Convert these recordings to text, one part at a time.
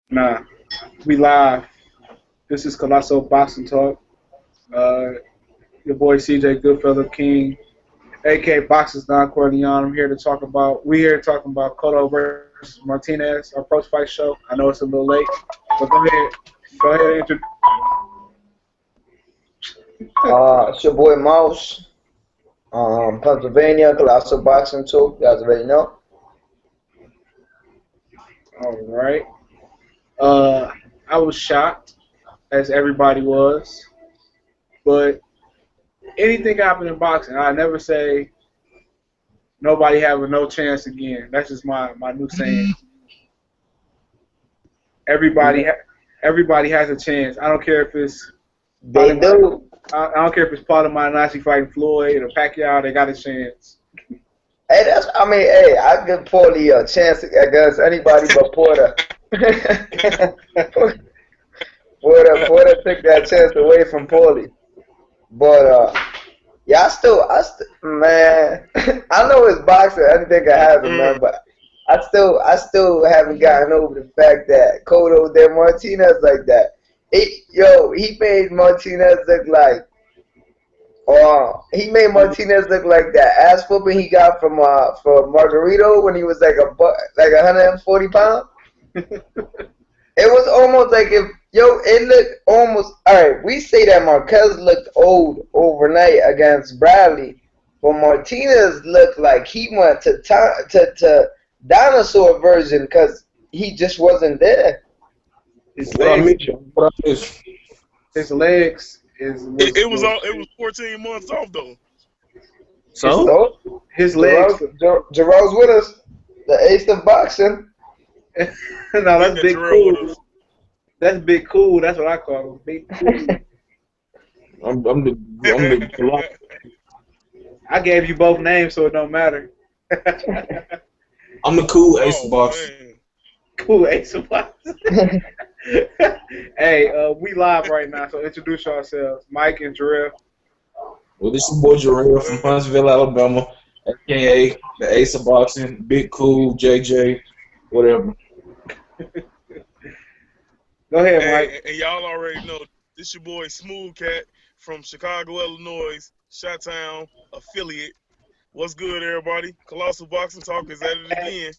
Nah, we live. This is Colossal Boxing Talk. Uh, your boy CJ Goodfellow King, aka Boxers Don Corleone. I'm here to talk about. We here talking about Cotto versus Martinez, our post fight show. I know it's a little late, but go ahead and introduce. It's your boy Mouse, Pennsylvania, Colossal Boxing too. You guys already know. All right. I was shocked, as everybody was, but anything can happen in boxing. I never say nobody having no chance again. That's just my new saying. Everybody has a chance. I don't care if it's They do. I don't care if it's part of my Nazi fighting Floyd or Pacquiao. They got a chance. Hey, I give Paulie a chance against anybody but Porter. Porter took that chance away from Paulie. But yeah, man, I know it's boxing, anything can happen, man. But I still haven't gotten over the fact that Cotto did Martinez like that. He made Martinez look like. He made Martinez look like that ass whooping he got from Margarito when he was like 140 pounds. It was almost like it looked almost alright. We say that Marquez looked old overnight against Bradley, but Martinez looked like he went to dinosaur version because he just wasn't there. His legs. It was 14 months off though. So his legs. Jarrell's with us, the ace of boxing. No, that's Big Cool. That's Big Cool. That's what I call him. Big Cool. I'm the I gave you both names, so it don't matter. I'm the cool ace of boxing. Man. Cool ace of boxing. Hey, we live right now, so introduce yourselves, Mike and Jarrell. Well, this is your boy Jarrell from Huntsville, Alabama, aka the ace of boxing, Big Cool, JJ, whatever. Go ahead, Mike. And y'all already know this your boy Smooth Cat from Chicago, Illinois, Chi-Town affiliate. What's good, everybody? Colossal Boxing Talk is at it again.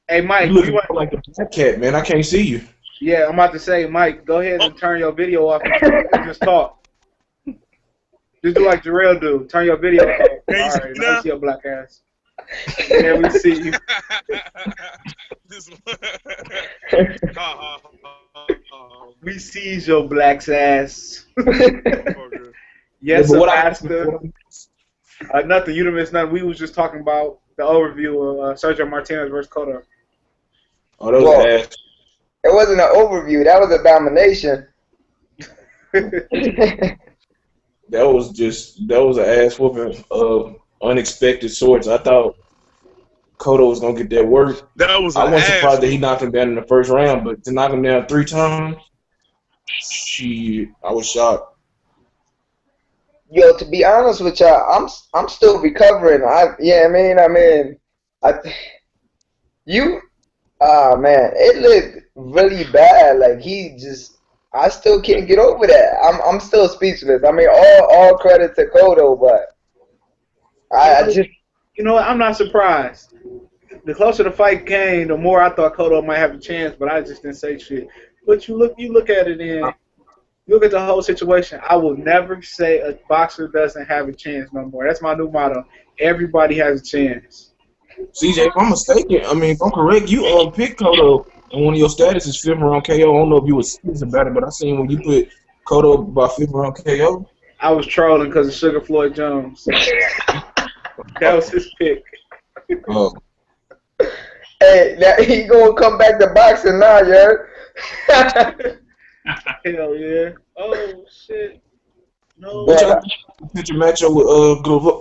Hey, Mike, You looking like a black cat, man. I can't see you. Yeah, I'm about to say, Mike, go ahead and turn your video off and just talk. Just do like Jarrell do. Turn your video off. All right, now we see your black ass. Yeah, we see you. We sees your black ass. Yes, but what master. Nothing. You didn't miss nothing. We was just talking about the overview of Sergio Martinez versus Cotto. Oh, that was ass. It wasn't an overview. That was a domination. That was an ass whooping of unexpected sorts. I thought Cotto was gonna get that work. That was. I wasn't surprised that he knocked him down in the first round, but to knock him down 3 times, I was shocked. Yo, to be honest with y'all, I'm still recovering. Man, it looked really bad. Like I still can't get over that. I'm still speechless. I mean, all credit to Cotto, but I just. You know what? I'm not surprised. The closer the fight came, the more I thought Cotto might have a chance, but I just didn't say shit. But you look at it and you look at the whole situation. I will never say a boxer doesn't have a chance no more. That's my new motto. Everybody has a chance. CJ, if I'm mistaken, if I'm correct, you picked Cotto in one of your statuses, 5th round KO. I don't know if you were serious about it, but I seen when you put Cotto by 5th round KO. I was trolling because of Sugar Floyd Jones. That was his pick. Oh. Hey, now he gonna come back to boxing now, yeah. Hell yeah. Oh shit. No. But y'all picture matchup with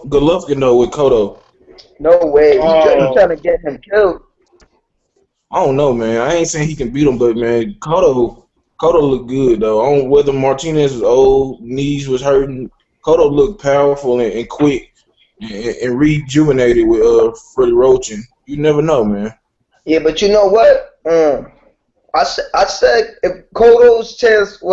Golovkin though with Cotto. No way. He's trying to get him killed. I don't know, man. I ain't saying he can beat him, but man, Cotto looked good though. I don't know whether Martinez was old, knees was hurting. Cotto looked powerful and quick and rejuvenated with Freddie Roach. And you never know, man. Yeah, but you know what? I said if Cotto's chance to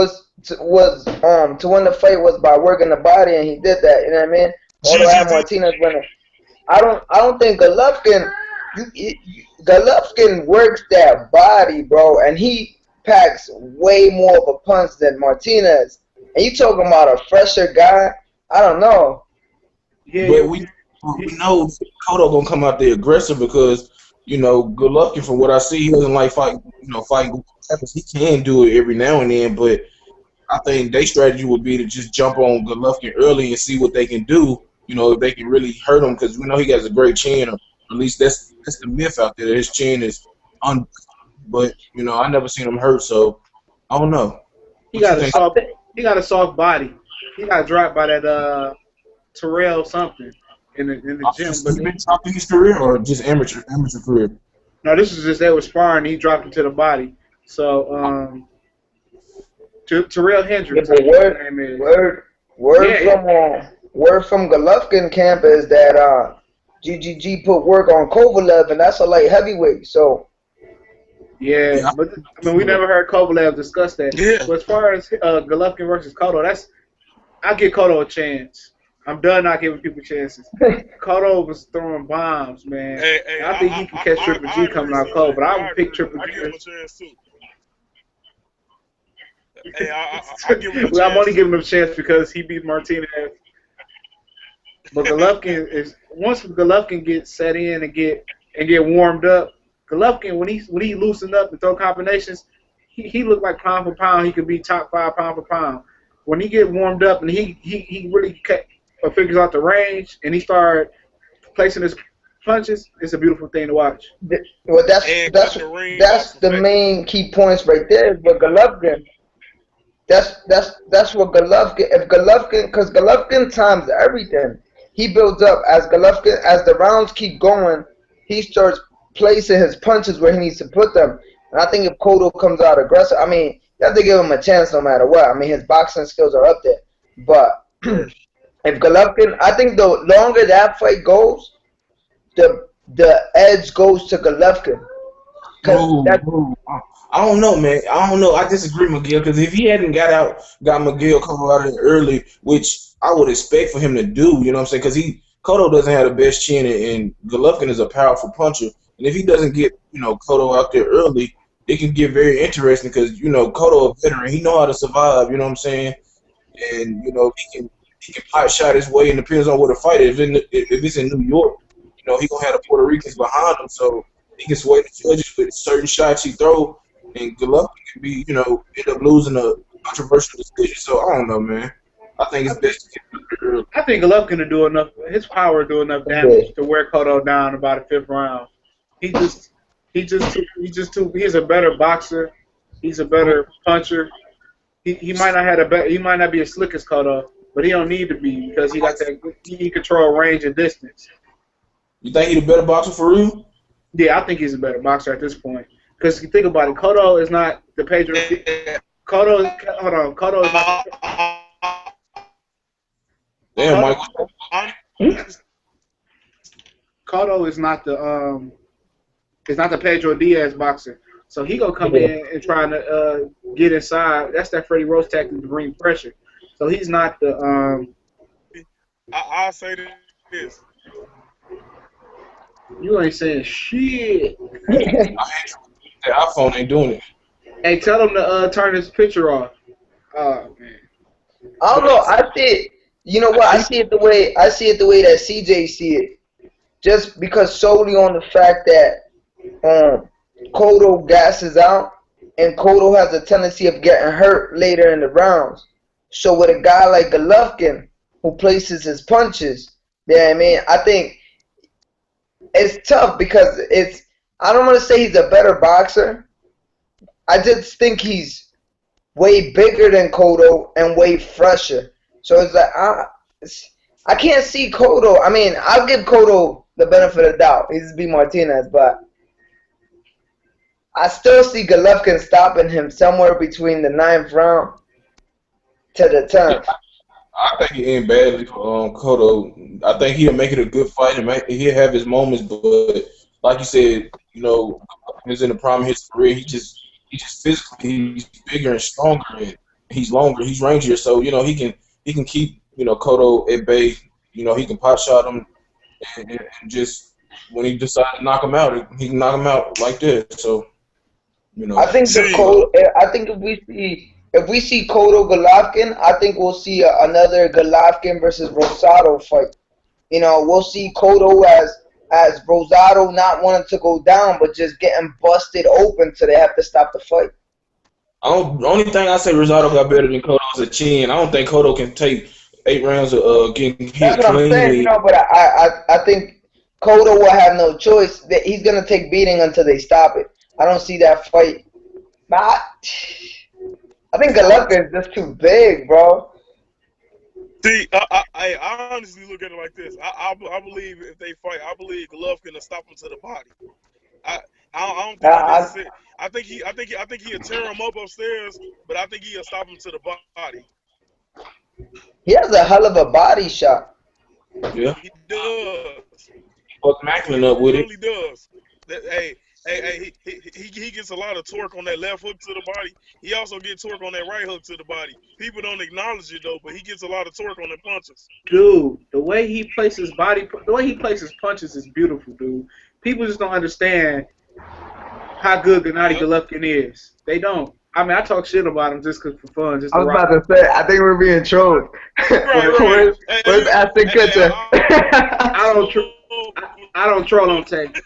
win the fight was by working the body, and he did that. You know what I mean? Although I had GGD. Martinez winning, I don't think Golovkin works that body, bro, and he packs way more of a punch than Martinez. And you talking about a fresher guy? I don't know. Yeah, But we know Cotto gonna come out there aggressive because Golovkin, from what I see, he doesn't like fighting. He can do it every now and then, but I think their strategy would be to just jump on Golovkin early and see what they can do. If they can really hurt him, because we know he has a great chin, or at least that's the myth out there. That his chin is but I never seen him hurt, so I don't know. he got a soft body. He got dropped by that Terrell something in the gym. But he been dropped in his career or just amateur career? No, this is just they were sparring. He dropped him to the body. So Terrell Hendricks. Word from Golovkin camp is that GGG put work on Kovalev, and that's a light heavyweight. So yeah, but we never heard Kovalev discuss that. Yeah. But as far as Golovkin versus Cotto, I give Cotto a chance. I'm done not giving people chances. Cotto was throwing bombs, man. I think he can catch Triple G coming out cold, but I would pick Triple G. I give him a chance too. Hey, I give him a chance. I'm only giving him a chance because he beat Martinez. But Golovkin once Golovkin gets set in and get warmed up, Golovkin when he loosened up and throw combinations, he looked like pound for pound. He could be top 5 pound for pound. When he get warmed up and he really figures out the range and he started placing his punches, it's a beautiful thing to watch. Well, that's the main key points right there. But Golovkin, that's what Golovkin. Because Golovkin times everything. He builds up as the rounds keep going. He starts placing his punches where he needs to put them. And I think if Cotto comes out aggressive, I mean, you have to give him a chance no matter what. I mean, his boxing skills are up there. But if Golovkin, I think the longer that fight goes, the edge goes to Golovkin. I don't know, man. I don't know. I disagree, Miguel, because if he hadn't got Miguel coming out of it early, which I would expect for him to do, you know what I'm saying? Because Cotto doesn't have the best chin, and Golovkin is a powerful puncher. And if he doesn't get, Cotto out there early, it can get very interesting because, Cotto a veteran. He know how to survive, you know what I'm saying? And, he can pot shot his way, and depends on where the fight is. If it's in New York, he going to have the Puerto Ricans behind him, so he can sway the judges with certain shots he throw. And Golovkin can be, end up losing a controversial decision. So I don't know, man. I think it's best to get early. I think Golovkin will do enough. His power will do enough damage to wear Cotto down about the 5th round. He's a better boxer. He's a better puncher. He might not be as slick as Cotto, but he don't need to be because he got that. He control range and distance. You think he's a better boxer for real? Yeah, I think he's a better boxer at this point. Because if you think about it, Cotto is not the Pedro. Cotto is not. Damn, Michael. Cotto is not the Pedro Diaz boxer. So he gonna come in and try to get inside. That's that Freddie Roach tactic to bring pressure. So he's not the. I'll say this. You ain't saying shit. The iPhone ain't doing it. Hey, tell him to turn his picture off. Oh man. I don't know. I see it. You know what? I see it the way that CJ see it. Just because solely on the fact that Cotto gasses out, and Cotto has a tendency of getting hurt later in the rounds. So with a guy like Golovkin who places his punches, I think it's tough because I don't want to say he's a better boxer. I just think he's way bigger than Cotto and way fresher. So it's like I can't see Cotto. I mean, I'll give Cotto the benefit of the doubt. He's beat Martinez, but I still see Golovkin stopping him somewhere between the 9th round to the 10th. I think he ain't badly for Cotto. I think he'll make it a good fight and he'll have his moments, but like you said, he's in the prime of his career. he just physically he's bigger and stronger and he's longer, he's rangier, so he can keep Cotto at bay. He can pot shot him and just when he decides to knock him out, he can knock him out like that. So I think I think if we see Cotto Golovkin, I think we'll see another Golovkin versus Rosado fight. We'll see Cotto as Rosado not wanting to go down, but just getting busted open so they have to stop the fight. The only thing I say Rosado got better than Cotto is a chin. I don't think Cotto can take 8 rounds of getting hit That's what I'm saying, cleanly. but I think Cotto will have no choice. That he's gonna take beating until they stop it. I don't see that fight. I think Golovkin is just too big, bro. See, I honestly look at it like this. I believe if they fight, I believe Golovkin will stop him to the body. I don't think I think he'll tear him up upstairs, but I think he'll stop him to the body. He has a hell of a body shot. Yeah, he does. Fuck Macklin up with it. He really does. He gets a lot of torque on that left hook to the body. He also gets torque on that right hook to the body. People don't acknowledge it though, but he gets a lot of torque on the punches. Dude, the way he places punches is beautiful, dude. People just don't understand how good Gennady Golovkin is. They don't. I mean, I talk shit about him just for fun. I was about to say, I think we're being trolled. Right. Where's Ashton Kutcher? I don't troll on tape.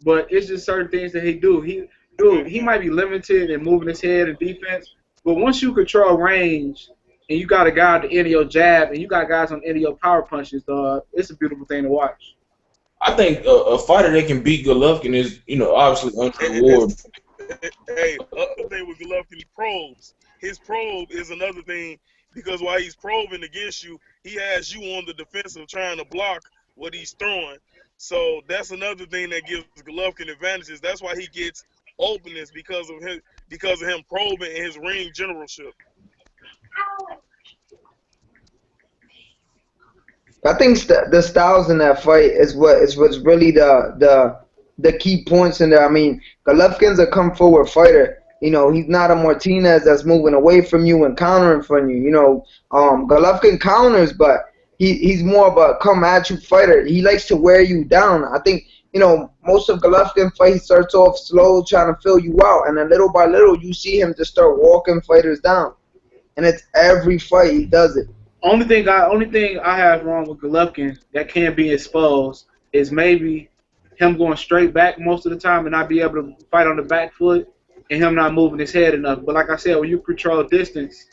But it's just certain things that he do. He might be limited in moving his head and defense, but once you control range and you got a guy at the end of your jab and you got guys on the end of your power punches, dog, it's a beautiful thing to watch. I think a fighter that can beat Golovkin is, obviously Andre Ward. Hey, other thing with Golovkin, he probes. His probe is another thing because while he's probing against you, he has you on the defensive trying to block what he's throwing. So that's another thing that gives Golovkin advantages. That's why he gets openness because of him probing and his ring generalship. I think the styles in that fight is what's really the key points in there. I mean, Golovkin's a come forward fighter. He's not a Martinez that's moving away from you and countering from you. Golovkin counters, but he's more of a come at you fighter. He likes to wear you down. I think most of Golovkin fight, he starts off slow, trying to fill you out, and then little by little you see him just start walking fighters down. And it's every fight he does it. Only thing I have wrong with Golovkin that can be exposed is maybe him going straight back most of the time and not be able to fight on the back foot and him not moving his head enough. But like I said, when you control distance,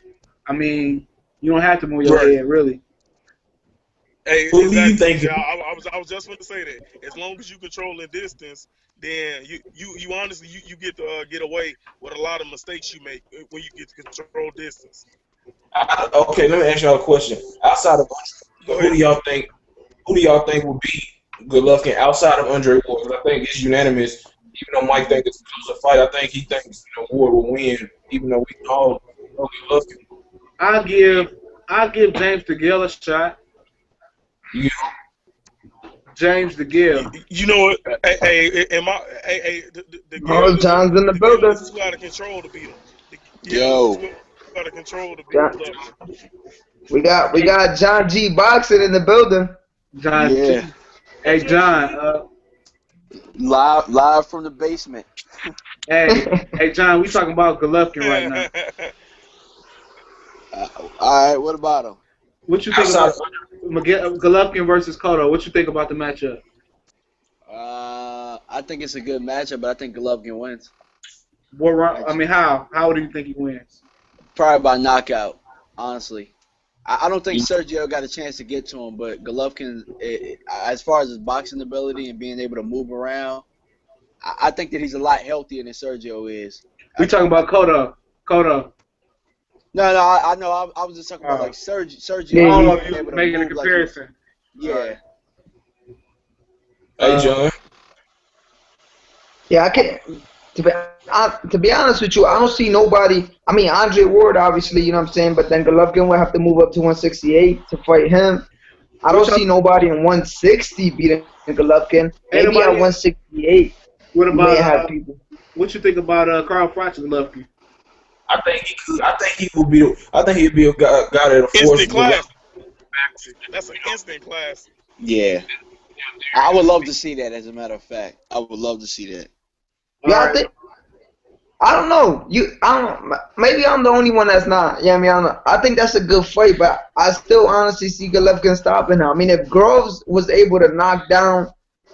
I mean, you don't have to move your head, really. Hey, Who do you think? I was just going to say that. As long as you control the distance, then you honestly you get to get away with a lot of mistakes you make when you get to control distance. Okay, let me ask y'all a question. Outside of Andre, who do y'all think will beat Golovkin outside of Andre Ward? Because I think it's unanimous. Even though Mike thinks it's a closer fight, I think he thinks Ward will win. Even though we all know Golovkin. I'll give James DeGill a shot. Yeah. James DeGill. You know what? All John's in the building. Is too out of control to beat him. Yo. Out of control to beat him. We got John G boxing in the building. John G. Hey John. Live from the basement. Hey John, we talking about Golovkin right now. All right, what about him? What you think about Golovkin versus Cotto? What you think about the matchup? I think it's a good matchup, but I think Golovkin wins. How do you think he wins? Probably by knockout, honestly. I don't think Sergio got a chance to get to him, but Golovkin, as far as his boxing ability and being able to move around, I think that he's a lot healthier than Sergio is. We talking about Cotto. No, I know. I was just talking about like Sergio. Yeah, you making a comparison. Yeah. Hey, John. Yeah, I can't. To be honest with you, I don't see nobody. I mean, Andre Ward, obviously, you know what I'm saying, but then Golovkin will have to move up to 168 to fight him. I don't see nobody in 160 beating Golovkin. Maybe at 168. What You may have about people. what you think about Carl Froch and Golovkin? I think he could. I think he would be. I think he'd be a guy that'll force Instant Golovkin. class. That's an instant class. Yeah, I would love to see that. As a matter of fact, I would love to see that. Yeah, All I right. think. I don't know. I don't. Maybe I'm the only one that's not. Yeah, I mean, I don't know. I think that's a good fight, but I still honestly see Golovkin stopping now. I mean, if Groves was able to knock down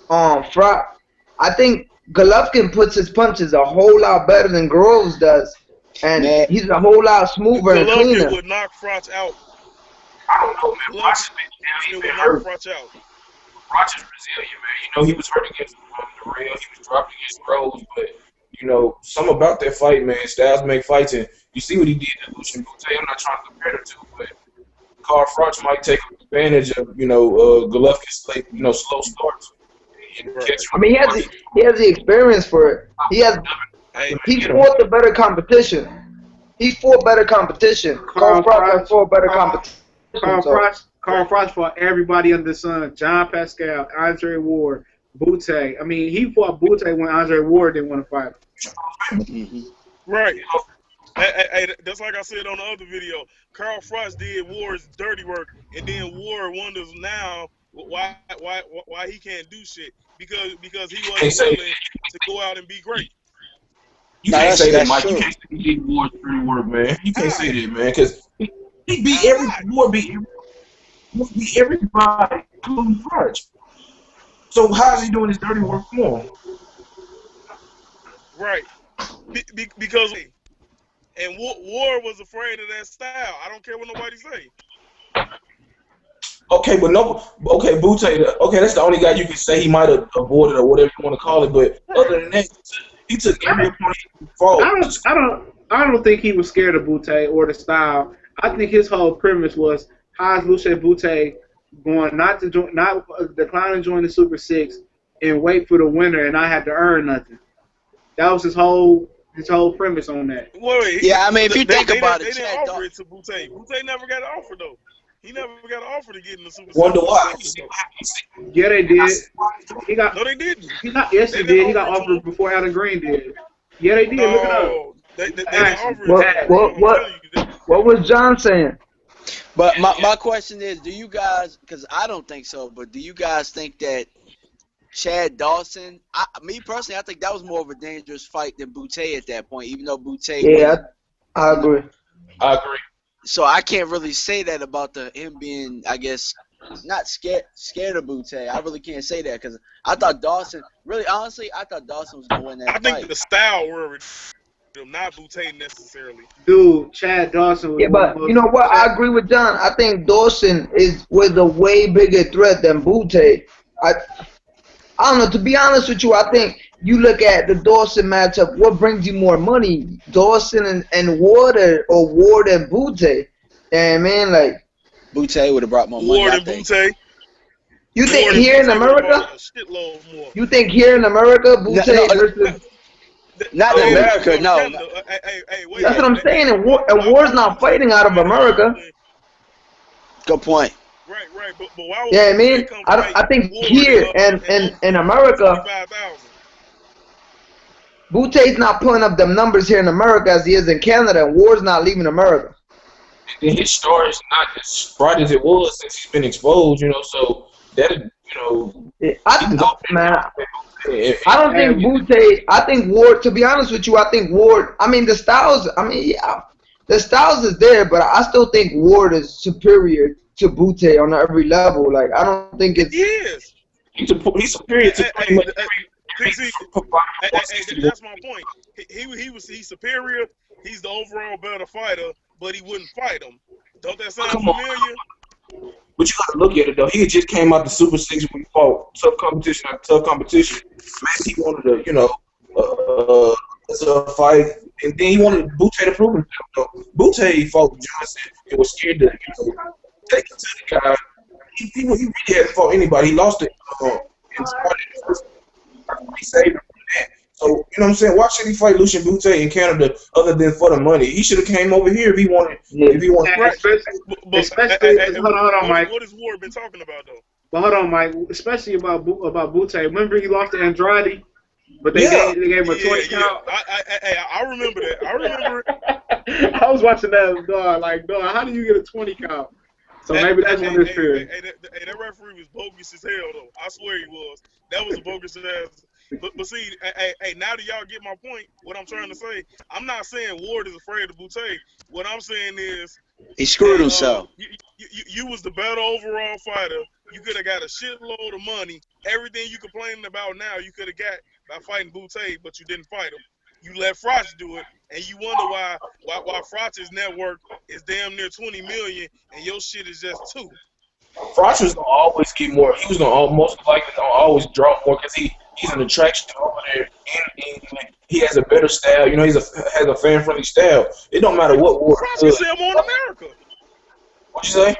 Froch, I think Golovkin puts his punches a whole lot better than Groves does, and Man, he's a whole lot smoother and Golovkin cleaner. would knock Froch out. I don't know, man. Froch has been Golovkin he's would been knock hurt. Froch out. Froch is resilient, man. You know, he was hurt against the rail. He was dropped against Rose, but you know, something about that fight, man. Styles make fights, and you see what he did to Lucian Bute. I'm not trying to compare the two, but Carl Froch might take advantage of Golovkin's slow starts. And Right. catch him. I mean, he has the experience for it. He fought the better competition. He fought better competition. Carl Froch has fought better competition. Carl Froch fought everybody under the sun. John Pascal, Andre Ward, Bute. I mean, he fought Bute when Andre Ward didn't want to fight him. mm-hmm. Right. Hey, that's like I said on the other video. Carl Froch did Ward's dirty work, and then Ward wonders now why he can't do shit because he wasn't willing to go out and be great. You can't say that, Mike. True. You can't say he did Ward's dirty work, man. You can't say that, man, because he beat Ward beat everybody, including Froch. So how is he doing his dirty work for him? Right. Because and Ward was afraid of that style. I don't care what nobody say. Okay, but Bute. Okay, that's the only guy you can say he might have avoided or whatever you want to call it. But other than that, he took every opponent he fought. I don't think he was scared of Bute or the style. I think his whole premise was how is Lucian Bute going not declining to join the Super Six and wait for the winner and not have to earn nothing. That was his whole premise on that. Wait, Yeah, I mean, if you think about it, they Chad didn't offer it to Bute. Bute never got an offer though. He never got an offer to get in the Super Six. Wonder why? Yeah, they did. He got. No, they didn't. Yes, they did. He got offered before Adam Green did. Yeah, they did. Look it up. No, they didn't offer it to him. What was John saying? But my question is, do you guys, because I don't think so, but do you guys think that Chad Dawson, me personally, I think that was more of a dangerous fight than Bute at that point, even though Bute Yeah, I agree. I agree. So I can't really say that about him being, I guess, not scared of Bute. I really can't say that because I thought Dawson, really honestly, I thought Dawson was going to win that I fight. think the style were not Bute necessarily. Dude, Chad Dawson was Yeah, but you know what? I agree with John. I think Dawson was a way bigger threat than Bute. I don't know. To be honest with you, I think you look at the Dawson matchup. What brings you more money, Dawson and Ward, or Ward and Bute? And man, like Bute would have brought more money. Ward I and think. Bute. You think here in America? A shitload more. You think here in America, Bute versus? Not in America, no. Hey, wait. That's what I'm saying. And Ward's not fighting out of America. Good point. Right. But why would Yeah, I mean, Bute come I fight think Ward here and in America, 25,000? Bute's not putting up them numbers here in America as he is in Canada, and Ward's not leaving America. And his story is not as bright as it was since he's been exposed, so that, I don't think Bute. I think Ward. To be honest with you, I think Ward. I mean, the styles. I mean, yeah, the styles is there, but I still think Ward is superior to Bute on every level. Like, I don't think it's. He is. He's superior to pretty much that's my point. He's superior. He's the overall better fighter, but he wouldn't fight him. Don't that sound familiar? But you gotta look at it though. He had just came out the Super Six when he fought tough competition after tough competition. Man, he wanted to, fight, and then he wanted Bute to prove himself. Though. Bute fought Johnson and was scared to, take it to the guy. He really hadn't fought anybody. He lost it in he saved him from that. So, you know what I'm saying? Why should he fight Lucian Bute in Canada other than for the money? He should have came over here if he wanted. If he wanted. Hold on, Mike. What has Ward been talking about though? But hold on, Mike. Especially about Bute. Remember he lost to Andrade. But they gave him a 20 Yeah. count. I remember that. I remember it. I was watching that dog. Like, dog, how do you get a 20 count? So maybe that's one of his fears. That referee was bogus as hell, though. I swear he was. That was a bogus ass. But see, now that y'all get my point, what I'm trying to say, I'm not saying Ward is afraid of Boutte. What I'm saying is He screwed himself. You was the better overall fighter. You could have got a shitload of money. Everything you complaining about now, you could have got by fighting Boutte, but you didn't fight him. You let Froch do it, and you wonder why Froch's network is damn near 20 million, and your shit is just 2. Froch was gonna always get more. He was gonna most likely always draw more because he's an attraction over there, and he has a better style. You know, has a fan friendly style. It don't matter what Ward Froch can sell more in America. What you say?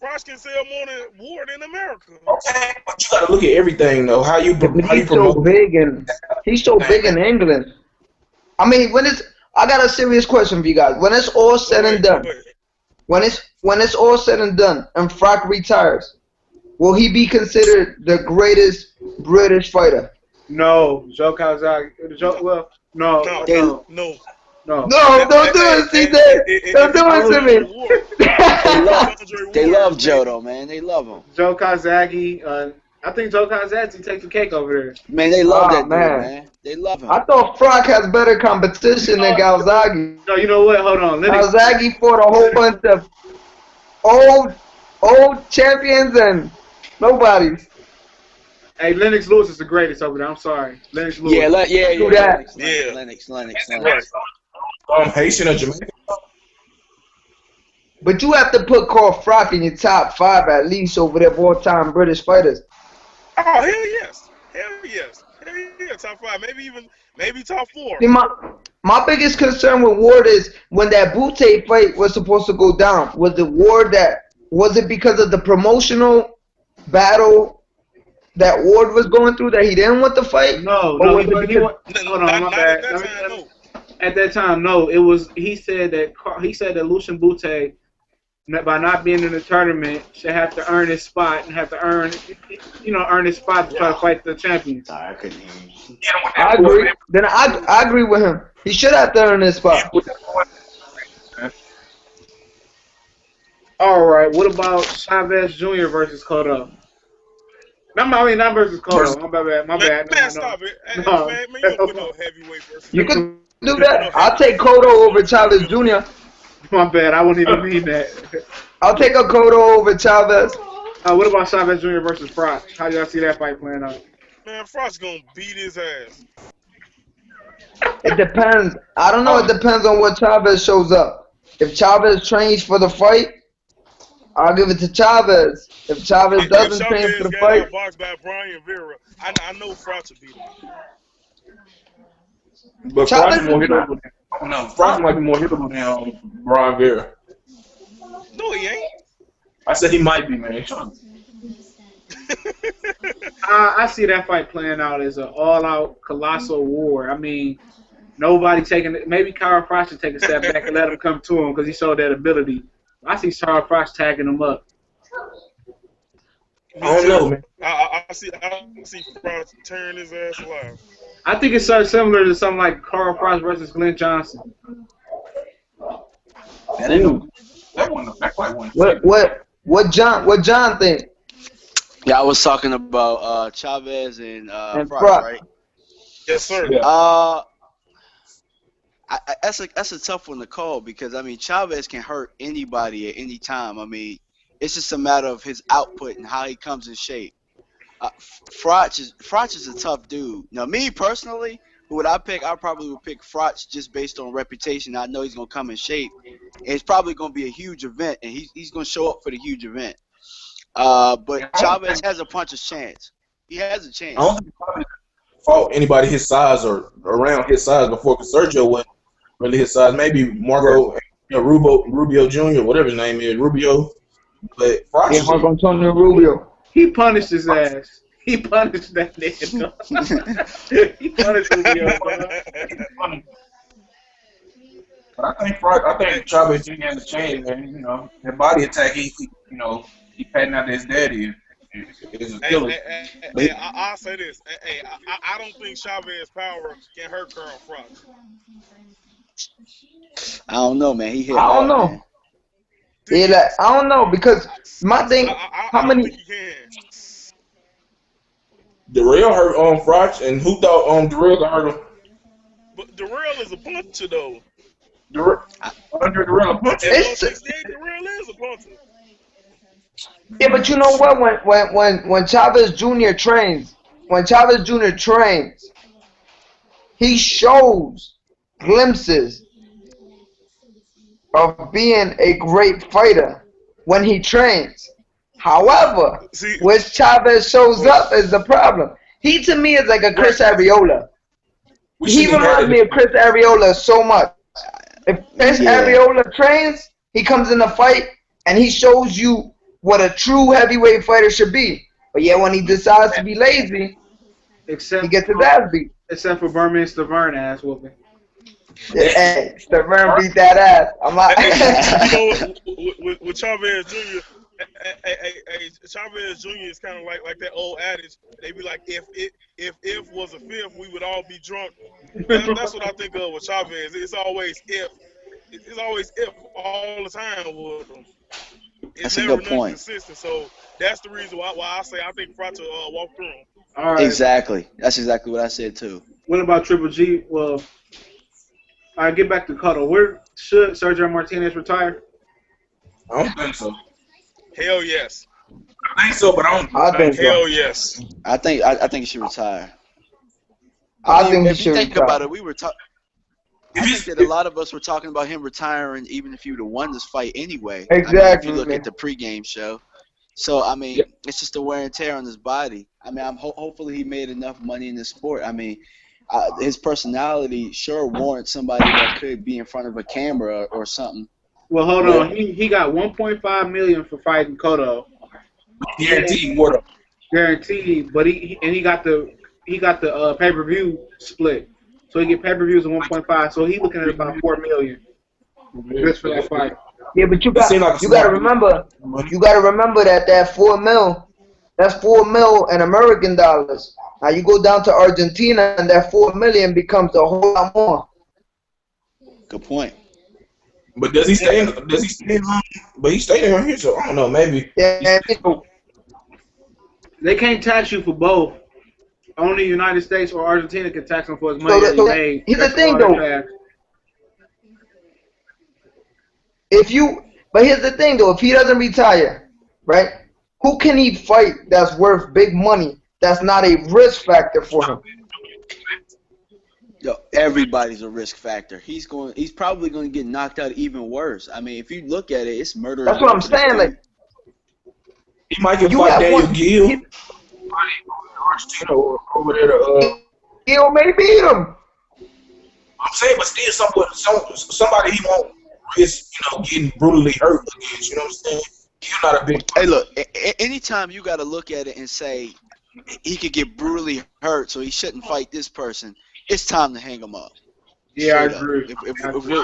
Froch can sell more than Ward in America. Okay, but you gotta look at everything though. How you promote. He's so big in England. I mean, I got a serious question for you guys. When it's all said and done, when it's all said and done, and Froch retires, will he be considered the greatest British fighter? No, Joe Calzaghe. No. No, don't do it, CJ. Don't do it to me. They love Joe, though, man. They love him. Joe Calzaghe. I think Joe Calzaghe takes the cake over there. Man, they love that dude, man. They love him. I thought Froch has better competition than Calzaghe. No, you know what? Hold on. Calzaghe fought a whole bunch of old champions and nobodies. Hey, Lennox Lewis is the greatest over there. I'm sorry. Lennox Lewis. Yeah. Lennox. Haitian or Jamaican. But you have to put Carl Froch in your top 5 at least over there of all-time British fighters. Oh, hell yes. Top 5. Maybe top 4. See, my biggest concern with Ward is when that Boutte fight was supposed to go down. Was it because of the promotional battle that Ward was going through that he didn't want to fight? No. Hold on, my bad. At that time, no. It was. He said that Lucian Boutte, by not being in the tournament, should have to earn his spot and have to earn his spot to try to fight the champions. I couldn't hear you. I agree. Then I agree with him. He should have to earn his spot. All right. What about Chavez Jr. versus Cotto? Not versus Cotto. My bad. Man, stop it. Man, you don't put no heavyweight versus. You can do that. I'll take Cotto over Chavez Jr. My bad. I wouldn't even mean that. I'll take a Cotto over Chavez. What about Chavez Jr. versus Froch? How do y'all see that fight playing out? Man, Froch's gonna beat his ass. It depends. I don't know. It depends on what Chavez shows up. If Chavez trains for the fight, I'll give it to Chavez. If Chavez doesn't train for the fight, boxed by Brian Vera, I know Froch will beat him. But Froch is more hittable. No, Froch might be more hittable than Brian Vera. No, he ain't. I said he might be, man. I see that fight playing out as an all-out colossal war. I mean, nobody taking it. Maybe Kyle Froch should take a step back and let him come to him because he showed that ability. I see Charles Froch tagging him up. I don't know, man. I see Froch turn his ass alive. I think it's sort of similar to something like Carl Froch versus Glenn Johnson. What John think? Yeah, I was talking about Chavez and Froch, right? Yes, sir. Yeah. That's a tough one to call because I mean Chavez can hurt anybody at any time. I mean it's just a matter of his output and how he comes in shape. Froch is a tough dude. Now me personally, who would I pick? I probably would pick Froch just based on reputation. I know he's gonna come in shape. And it's probably gonna be a huge event, and he's gonna show up for the huge event. But Chavez has a puncher's chance. He has a chance. I don't think he fought anybody his size or around his size before, because Sergio wasn't really his size. Maybe Rubio Jr., whatever his name is, Rubio. But Froch is Marco Antonio Rubio. He punished his ass. He punished that nigga. He punished Rubio. But I think Chavez Jr. has a chance, man. You know, that body attack, he patting out his daddy. It's a Hey, killer. But I'll say this. I don't think Chavez power can hurt Carl Froch. I don't know, man. He hit I don't hard, know. man. Yeah, See, like, I don't know because my thing, I how don't think many? he can. Darrell hurt Froch, and who thought Darrell could hurt him? But Darrell is a puncher, though. Andre Darrell a puncher. At It's 168, Darrell is a puncher. yeah, but you know what? When Chavez Jr. trains, he shows glimpses of being a great fighter when he trains. However, See, when Chavez shows up is the problem. He to me is like a Chris Arreola. We He shouldn't have reminds had me of Chris Arreola so much. If Chris Yeah. Arreola trains, he comes in a fight and he shows you what a true heavyweight fighter should be. But yet when he decides to be lazy, he Except gets his ass beat. except for Berman Stavern ass whooping. Hey, Stavern beat that ass. I'm not. you know, with Chavez Jr., Chavez Jr. is kind of like that old adage. They be like, if was a fifth, we would all be drunk. That's what I think of with Chavez. It's always if. It's always if all the time with him. It's That's a never good point. consistent. So that's the reason why I say I think Froch will walk through him. All right. Exactly. That's exactly what I said too. What about Triple G? Well, all right, get back to Cotto. Where should Sergio Martinez retire? I don't think so. Hell yes. I think so, but I don't. I think so. Hell yes. I think he should retire. I think he if you should think retire. about it, we were talking. I think that a lot of us were talking about him retiring even if he would have won this fight anyway. I mean, if Exactly. you look at the pregame show. So, I mean, it's just the wear and tear on his body. I mean, hopefully he made enough money in this sport. I mean, his personality sure warrants somebody that could be in front of a camera or something. Well, hold on. He got $1.5 million for fighting Cotto. Guaranteed more though. Guaranteed, but he got the pay-per-view split. So he get pay-per-views of 1.5. So he looking at about $4 million just for that fight. Yeah, but you seemed like a gotta smart remember money. that $4 mil, that's $4 mil in American dollars. Now you go down to Argentina and that $4 million becomes a whole lot more. Good point. But does he stay? But he stayed down here, so I don't know. Maybe. Yeah, They can't tax you for both. Only United States or Argentina can tax him for his money that he made. Here's the That's thing, all they though. tax. But here's the thing though, if he doesn't retire, right? Who can he fight that's worth big money? That's not a risk factor for him. Yo, everybody's a risk factor. He's probably going to get knocked out even worse. I mean, if you look at it, it's murder. That's what I'm saying. Like, He might get You fight have Daniel one- Gill. he- Argentina or over there to He'll may beat him. I'm saying, but still somebody he won't risk, getting brutally hurt against. You know what I'm saying? He's not a big. Hey, look, anytime you got to look at it and say he could get brutally hurt, so he shouldn't fight this person, it's time to hang him up. Yeah, I Straight up. agree. If we're,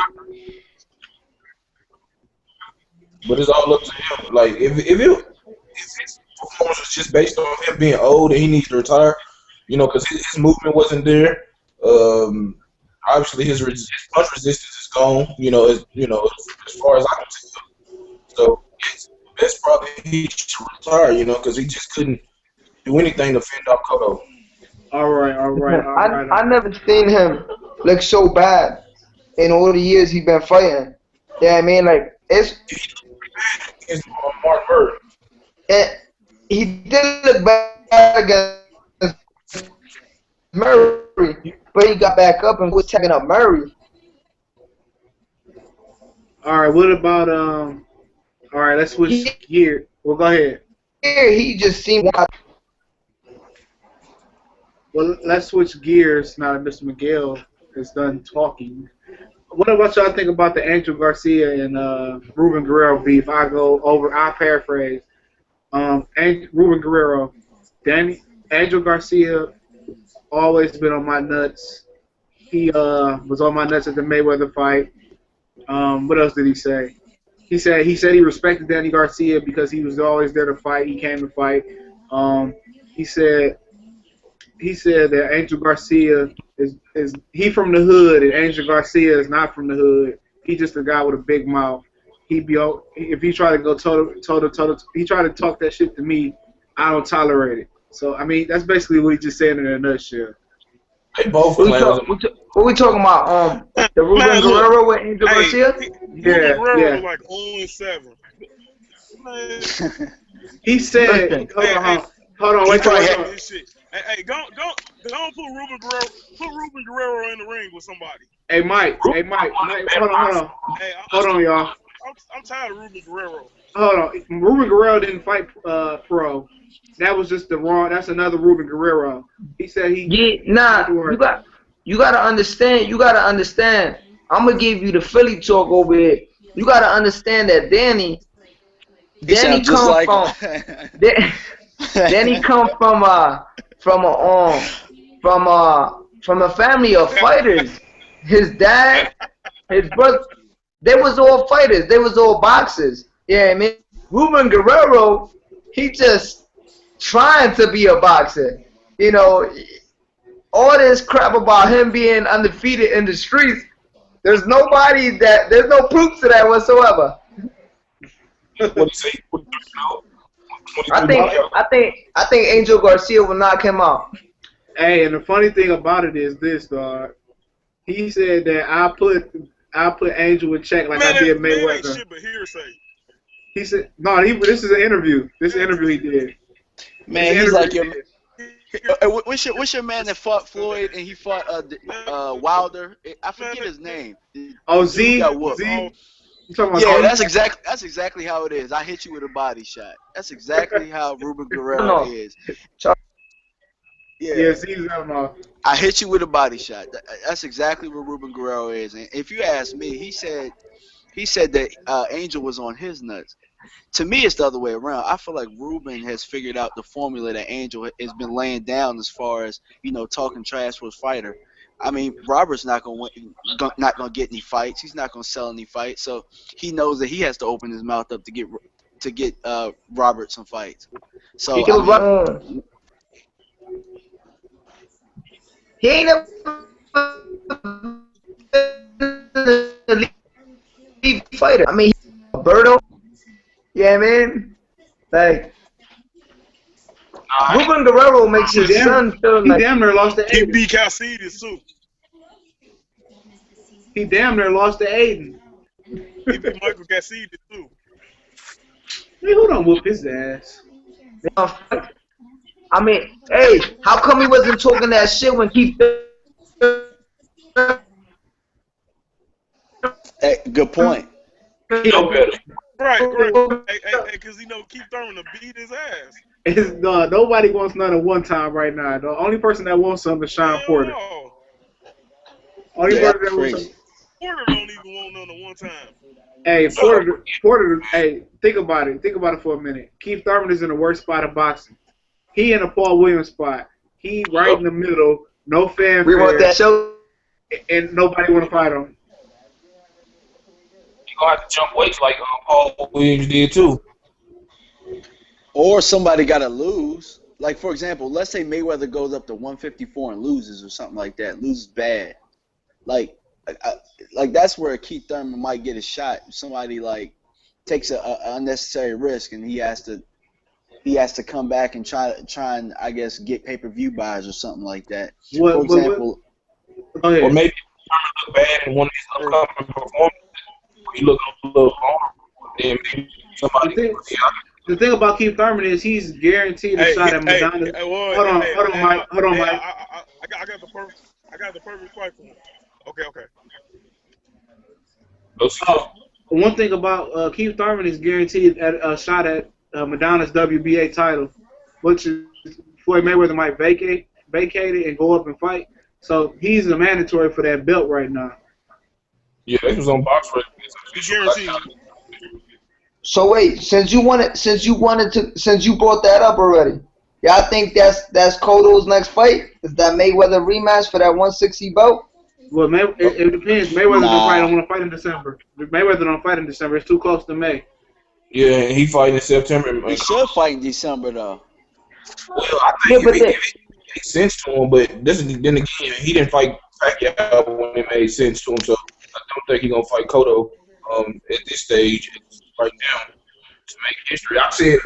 But it's all up to him. Like if his performance was just based on him being old and he needs to retire, because his movement wasn't there. Obviously his punch resistance is gone. As far as I can tell. So it's probably he should retire. Because he just couldn't do anything to fend off Cotto. All right. I never seen him look so bad in all the years he's been fighting. Yeah, I mean, like it's Mark Murray. he did look bad against Murray, but he got back up and was taking up Murray. All right. What about All right. Let's switch gear. Well, go ahead. Here he just seemed. Well, let's switch gears now that Mr. Miguel is done talking. What about y'all think about the Angel Garcia and Ruben Guerrero beef? I paraphrase. Ruben Guerrero, Angel Garcia always been on my nuts. He was on my nuts at the Mayweather fight. What else did he say? He said he respected Danny Garcia because he was always there to fight. He came to fight. He said that Angel Garcia is he from the hood, and Angel Garcia is not from the hood. He just a guy with a big mouth. If he try to go toe, he try to talk that shit to me, I don't tolerate it. So I mean, that's basically what he just said in a nutshell. They both What claims. we talking about? The Ruben Man, look, Guerrero with Angel Garcia? Ruben Yeah, Guerrero yeah. was like 0-7. Man, He said, Listen. hold on, wait, probably wait, had- wait. this shit. Hey, go put Ruben Guerrero in the ring with somebody. Hey Mike, hold on, y'all. I'm tired of Ruben Guerrero. Hold on, Ruben Guerrero didn't fight pro. That was just that's another Ruben Guerrero. He said he. Yeah, nah. You gotta understand. You gotta understand. I'm gonna give you the Philly talk over here. You gotta understand that Danny sound just come like from. Danny come from a family of fighters. His dad, his brother, they was all fighters. They was all boxers. Yeah, I mean, Ruben Guerrero, he just trying to be a boxer. You know, all this crap about him being undefeated in the streets. There's no proof to that whatsoever. What say? I think Angel Garcia will knock him out. Hey, and the funny thing about it is this, dog. He said that I put Angel in check like I did Mayweather. Ain't shit but hearsay. He said, no, this is an interview. This interview he did. Man, he's like your. What's your man that fought Floyd and he fought Wilder? I forget his name. Oh, Dude Z. got whooped. Z. You talking about Yeah, Cody? that's exactly how it is. I hit you with a body shot. That's exactly how Ruben Guerrero No. is. Yeah, Z's out. I hit you with a body shot. That's exactly what Ruben Guerrero is. And if you ask me, he said that Angel was on his nuts. To me, it's the other way around. I feel like Ruben has figured out the formula that Angel has been laying down as far as, you know, talking trash to his fighter. I mean, Robert's not gonna get any fights. He's not gonna sell any fights. So he knows that he has to open his mouth up to get Robert some fights. So he ain't never elite fighter. I mean, Alberto. Yeah, man. Like Ruben Guerrero makes his son feel He like damn near lost to He Aiden. beat Caceres too. He damn near lost to Aiden. He beat Michael Caceres too. Man, who don't whoop his ass? I mean, hey, how come he wasn't talking that shit when Keith? hey, good point. He know better. Right. Hey, because Keith Thurman to beat his ass. Nobody wants none at one time right now. The only person that wants something is Sean Porter. No. Only Yeah, person that wants crazy. something. Porter don't even want none at one time. Hey, Porter. Hey, think about it. Think about it for a minute. Keith Thurman is in the worst spot of boxing. He in a Paul Williams spot. He right in the middle. No fanfare. We want that show. And nobody want to fight him. You gonna have to jump weights like Paul Williams did too. Or somebody got to lose. Like, for example, let's say Mayweather goes up to 154 and loses or something like that. Loses bad. Like that's where Keith Thurman might get a shot. Somebody, like, takes an unnecessary risk and he has to come back and try and, I guess, get pay-per-view buys or something like that. For example. Go ahead. Or maybe Thurman look bad in one of these upcoming performances. He look a little vulnerable. Then maybe somebody. The thing about Keith Thurman is he's guaranteed a shot at Madonna. Hold on, Mike. I got the perfect fight for him. Okay. One thing about Keith Thurman is guaranteed a shot at Madonna's WBA title, which is Floyd Mayweather might vacate it and go up and fight. So he's a mandatory for that belt right now. Yeah, this was on box record. He guaranteed. So wait, since you brought that up already, y'all think that's Cotto's next fight? Is that Mayweather rematch for that 160 belt? Well, it depends. Mayweather don't want to fight in December. Mayweather don't fight in December. It's too close to May. Yeah, and he fighting in September. He should fight in December, though. Well, I Yeah, think but if it makes sense to him, but then again, he didn't fight Pacquiao when it made sense to him, so I don't think he's gonna fight Cotto at this stage right now to make history. I said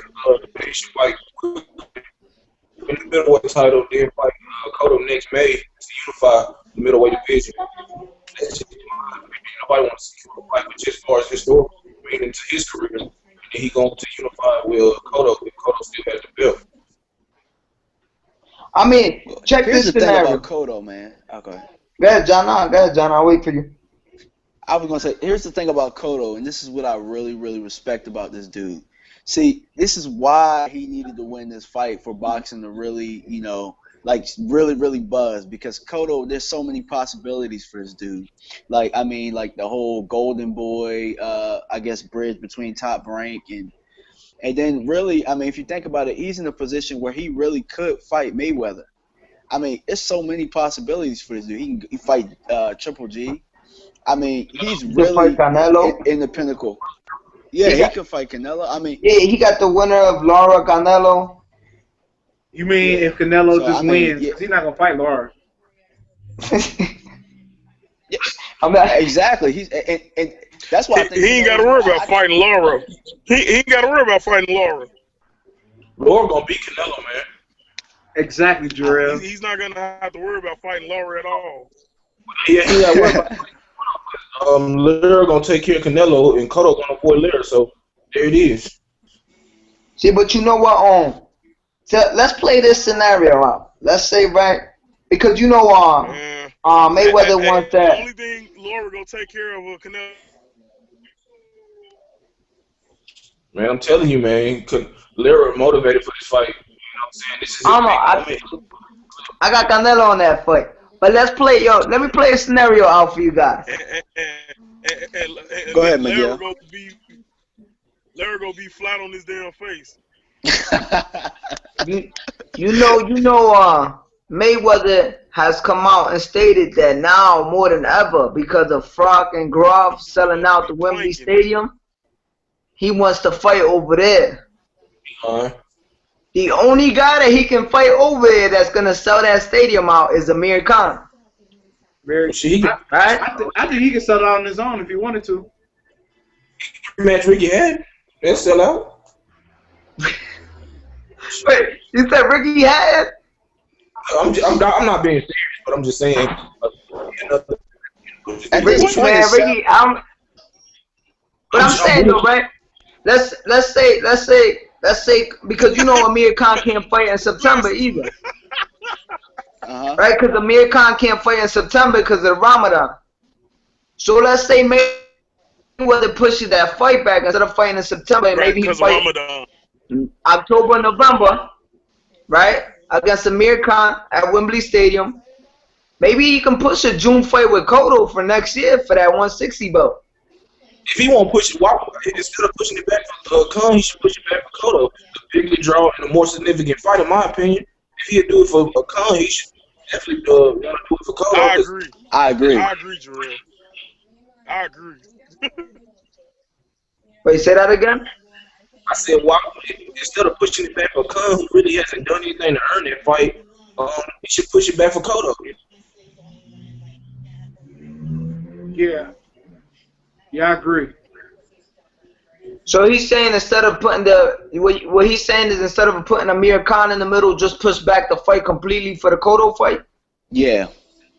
he should fight in the middleweight title, then fight Cotto next May to unify the middleweight division. That's just my opinion. Nobody wants to see him fight, but just as far as historical meaning to his career, and then he going to unify with Cotto if Cotto still has the belt. I mean, check Here's this the thing scenario. about Cotto, man. Okay. Go ahead, John. Go ahead, John. I'll wait for you. I was gonna say, here's the thing about Cotto, and this is what I really, really respect about this dude. See, this is why he needed to win this fight for boxing to really, like really, really buzz. Because Cotto, there's so many possibilities for this dude. Like, I mean, like the whole Golden Boy, I guess, bridge between Top Rank and then really, I mean, if you think about it, he's in a position where he really could fight Mayweather. I mean, it's so many possibilities for this dude. He fight Triple G. I mean, he's He could really fight Canelo. in the pinnacle. Yeah, he could fight Canelo. I mean, Yeah, he got the winner of Laura Canelo. You mean if Canelo So, just I mean, wins? yeah. Because he's not gonna fight Laura. I mean, exactly. He's and that's why I think He ain't got to worry about fighting Laura. He ain't got to worry about fighting Laura. Laura gonna beat Canelo, man. Exactly, Jarrell. He's not gonna have to worry about fighting Laura at all. Yeah, he got worried about Lira gonna take care of Canelo, and Cotto gonna avoid Lira. So there it is. see, but you know what? So let's play this scenario out. Let's say because Mayweather wants The that. only thing Laura gonna take care of Canelo. Man, I'm telling you, man, Lira motivated for this fight. You know what I'm saying? This is his big moment. I got Canelo on that fight. But let me play a scenario out for you guys. And Go ahead, Miguel. Larry gonna be flat on his damn face. Mayweather has come out and stated that now more than ever, because of Froch and Groff selling out the Wembley Stadium, he wants to fight over there. The only guy that he can fight over there that's gonna sell that stadium out is Amir Khan. I think he can sell it out on his own if he wanted to. Match Ricky had, they'll sell out. Wait, you said Ricky had? I'm not being serious, but I'm just saying. At this point, Ricky, but I'm saying though, right? Let's say because Amir Khan can't fight in September either. Right? Because Amir Khan can't fight in September because of the Ramadan. So let's say Mayweather pushes that fight back instead of fighting in September, and maybe he fights October, November, right? Against Amir Khan at Wembley Stadium. Maybe he can push a June fight with Cotto for next year for that 160 belt. If he won't push it, instead of pushing it back for Khan, he should push it back for Cotto. The bigger draw and a more significant fight, in my opinion. If he'd do it for Khan, he should definitely want to do it for Cotto. I agree, Jarrell. I agree. Wait, say that again? I said, instead of pushing it back for Khan, who really hasn't done anything to earn that fight, he should push it back for Cotto. Yeah, I agree. So he's saying instead of putting what he's saying is instead of putting Amir Khan in the middle, just push back the fight completely for the Cotto fight? Yeah.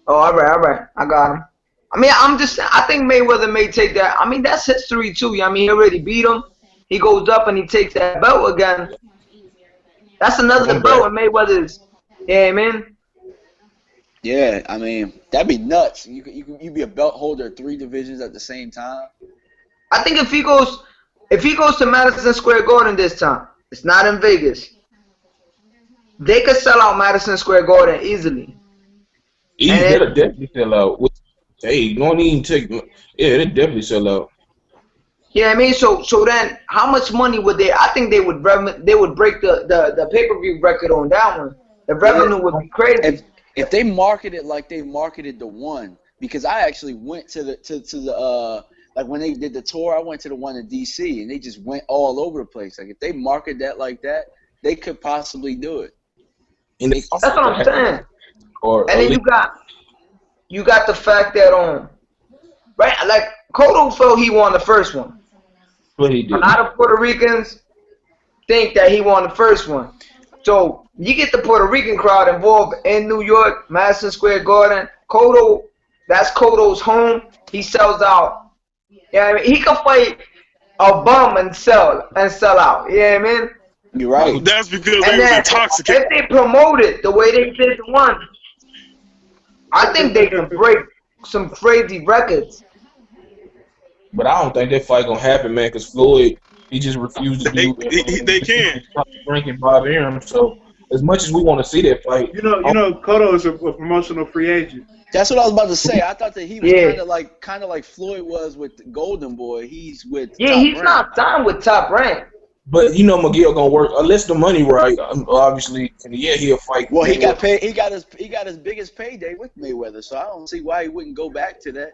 Oh, all right. I got him. I mean, I think Mayweather may take that. I mean, that's history too. I mean, he already beat him. He goes up and he takes that belt again. That's another belt in Mayweather's. Yeah, man. Yeah, I mean, that'd be nuts. You be a belt holder of 3 divisions at the same time. I think if he goes to Madison Square Garden this time, it's not in Vegas. They could sell out Madison Square Garden easily. They'll definitely sell out. Hey, don't even take. Yeah, they definitely sell out. Yeah, I mean, so then how much money would they? I think they would break the pay-per-view record on that one. The revenue would be crazy. If they market it like they marketed the one, because I actually went to the like when they did the tour, I went to the one in DC and they just went all over the place. Like if they market that like that, they could possibly do it. That's what I'm saying. Or And then you got the fact that right, like Cotto felt he won the first one. what he did. A lot of Puerto Ricans think that he won the first one. So you get the Puerto Rican crowd involved in New York, Madison Square Garden. Cotto, that's Cotto's home. He sells out. Yeah, I mean, he can fight a bum and sell out. You know what I mean? You're right. That's because And they was then intoxicated. if they promote it the way they did the one, I think they can break some crazy records. But I don't think that fight gonna happen, man. Cause Floyd, he just refused to do. They can. Ranking Bob Arum. So as much as we want to see that fight, You know, Cotto is a promotional free agent. That's what I was about to say. I thought that he was Yeah. kind of like Floyd was with Golden Boy. He's with Yeah, Top he's Rank. not signed with Top Rank. but you know Miguel gonna work unless the money right. Obviously, and yeah, he'll fight. Well, he got paid. He got his biggest payday with Mayweather. So I don't see why he wouldn't go back to that.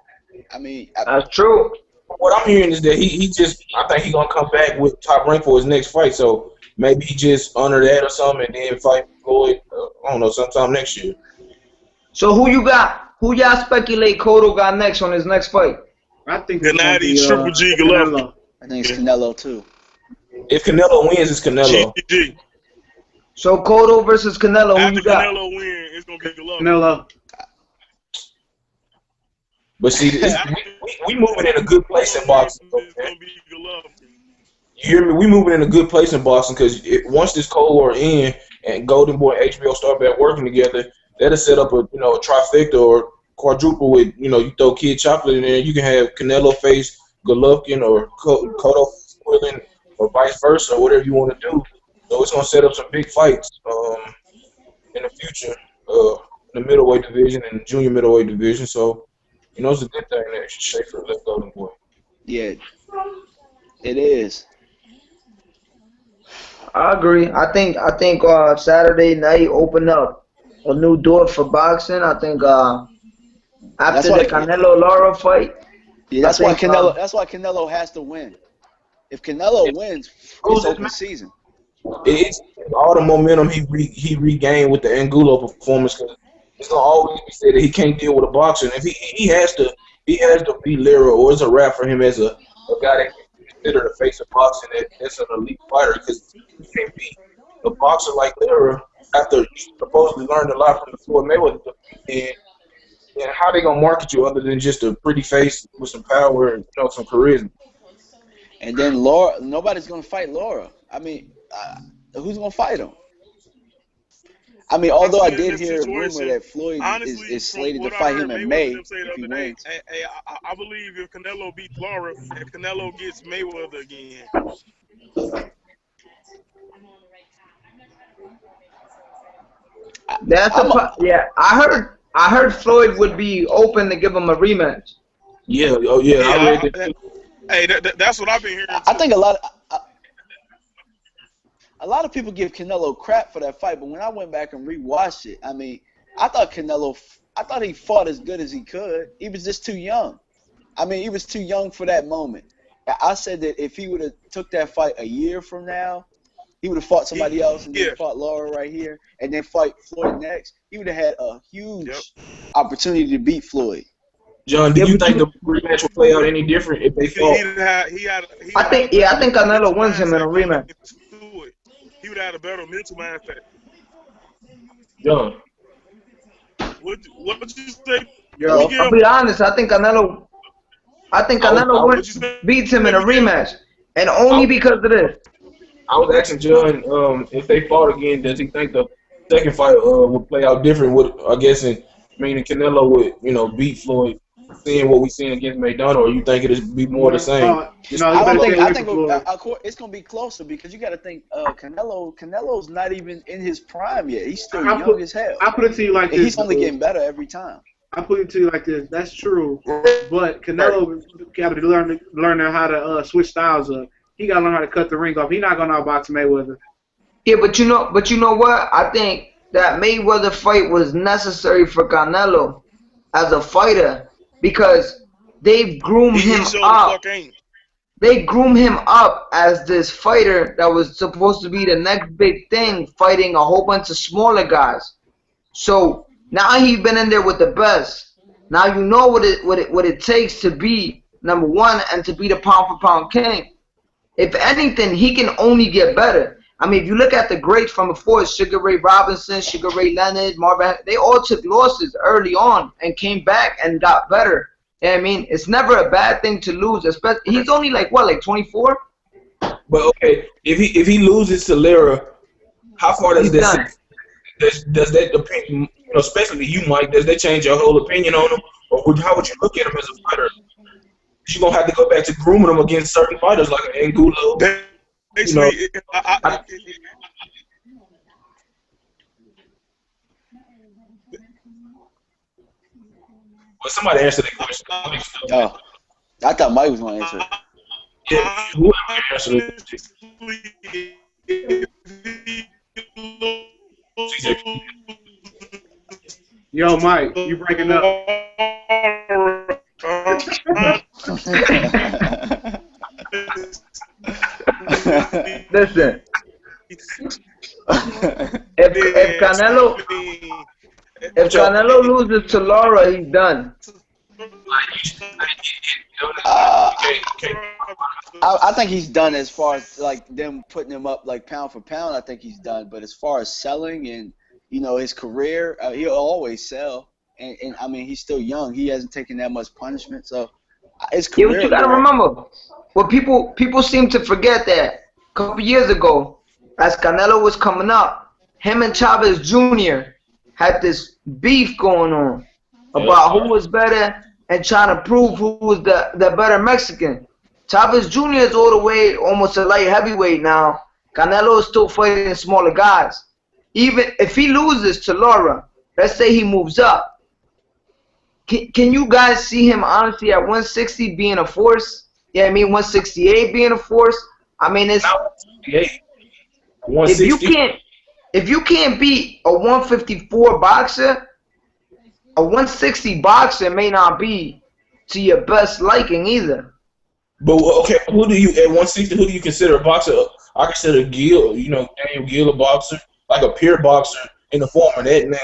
I mean, That's true. What I'm hearing is that he just I think he gonna come back with Top Rank for his next fight. So maybe he just honor that or something and then fight Floyd. I don't know, sometime next year. So who you got? Who y'all speculate Cotto got next on his next fight? I think it's gonna Gennady be, Triple G Canelo. Golovkin. I think it's Canelo too. If Canelo wins, it's Canelo. GG. So Cotto versus Canelo, who After you got? Canelo win, it's gonna be Golovkin. Canelo. But see, we moving in a good place in boxing. It's Okay? gonna be Golovkin. You hear me? We moving in a good place in boxing because once this Cold War ends and Golden Boy and HBO start back working together, that'll set up a trifecta or quadruple with you throw Kid Chocolate in there. You can have Canelo face Golovkin or Cotto Quillen or vice versa or whatever you want to do. So it's gonna set up some big fights in the future in the middleweight division and the junior middleweight division. So it's a good thing that Schaefer left Golden Boy. Yeah, it is. I agree. I think Saturday night opened up a new door for boxing. I think after the Canelo Lara fight. Yeah, that's why Canelo has to win. If Canelo wins, it's open season. It's all the momentum he regained with the Angulo performance. Cause it's gonna always be said that he can't deal with a boxer. And if he has to beat Lira, or it's a wrap for him as a guy that can consider the face of boxing. That's an elite fighter because he can't beat a boxer like Lira after he supposedly learned a lot from the Floyd Mayweather. And how they gonna market you other than just a pretty face with some power and some charisma? And then Laura, nobody's gonna fight Laura. I mean, who's gonna fight him? I mean, although I did hear a rumor that Floyd is slated to fight him in May if he wins. Hey, I believe if Canelo beats Laura, if Canelo gets Mayweather again. I heard Floyd would be open to give him a rematch. Yeah, I read that. Hey, that's what I've been hearing. I think a lot of people give Canelo crap for that fight, but when I went back and rewatched it, I mean, I thought he fought as good as he could. He was just too young. I mean, he was too young for that moment. I said that if he would have took that fight a year from now, he would have fought somebody else and then fought Laura right here and then fight Floyd next. He would have had a huge opportunity to beat Floyd. John, do you think the rematch will play out any different if they fought? I think Canelo wins him in a rematch. He would have had a better mental mindset. John. What would you say? I'll be honest. I think Canelo beats him in a rematch, and only because of this. I was asking John if they fought again, does he think the second fight would play out different? Meaning Canelo would beat Floyd, seeing what we seen against Maidana, or you think it'd be more the same? I think it's gonna be closer because you got to think Canelo's not even in his prime yet. He's still young as hell. I put it to you like this. He's only getting better every time. I put it to you like this. That's true, but Canelo got to learn how to switch styles up. He got to learn how to cut the ring off. He's not gonna outbox Mayweather. Yeah, but you know what? I think that Mayweather fight was necessary for Canelo as a fighter because they've groomed him up. they groom him up as this fighter that was supposed to be the next big thing, fighting a whole bunch of smaller guys. So now he's been in there with the best. Now you know what it takes to be number one and to be the pound for pound king. If anything, he can only get better. I mean, if you look at the greats from before, Sugar Ray Robinson, Sugar Ray Leonard, Marvin, they all took losses early on and came back and got better. You know what I mean? It's never a bad thing to lose. Especially, he's only like, what, like 24? But okay, if he loses to Lira, how far does does that opinion, especially you, Mike, does that change your whole opinion on him? Or how would you look at him as a fighter? You're going to have to go back to grooming him against certain fighters like Angulo. Basically, Well, somebody answer that question. Oh, I thought Mike was going to answer it. Yeah, whoever answered it. Yo, Mike, you breaking up? Listen, if Canelo loses to Lara, he's done. I think he's done as far as like them putting him up like pound for pound. I think he's done. But as far as selling and his career, he'll always sell. And I mean, he's still young. He hasn't taken that much punishment, so his career. Yeah, but you gotta remember, what people seem to forget that a couple years ago, as Canelo was coming up, him and Chavez Jr. had this beef going on about who was better and trying to prove who was the better Mexican. Chavez Jr. is all the way almost a light heavyweight now. Canelo is still fighting smaller guys. Even if he loses to Lara, let's say he moves up. Can you guys see him honestly at 160 being a force? Yeah, I mean 168 being a force. I mean it's if you can't beat a 154 boxer, a 160 boxer may not be to your best liking either. But okay, who do you at 160? Who do you consider a boxer? I consider Gil, Daniel Gil a boxer, like a pure boxer in the form of that. Now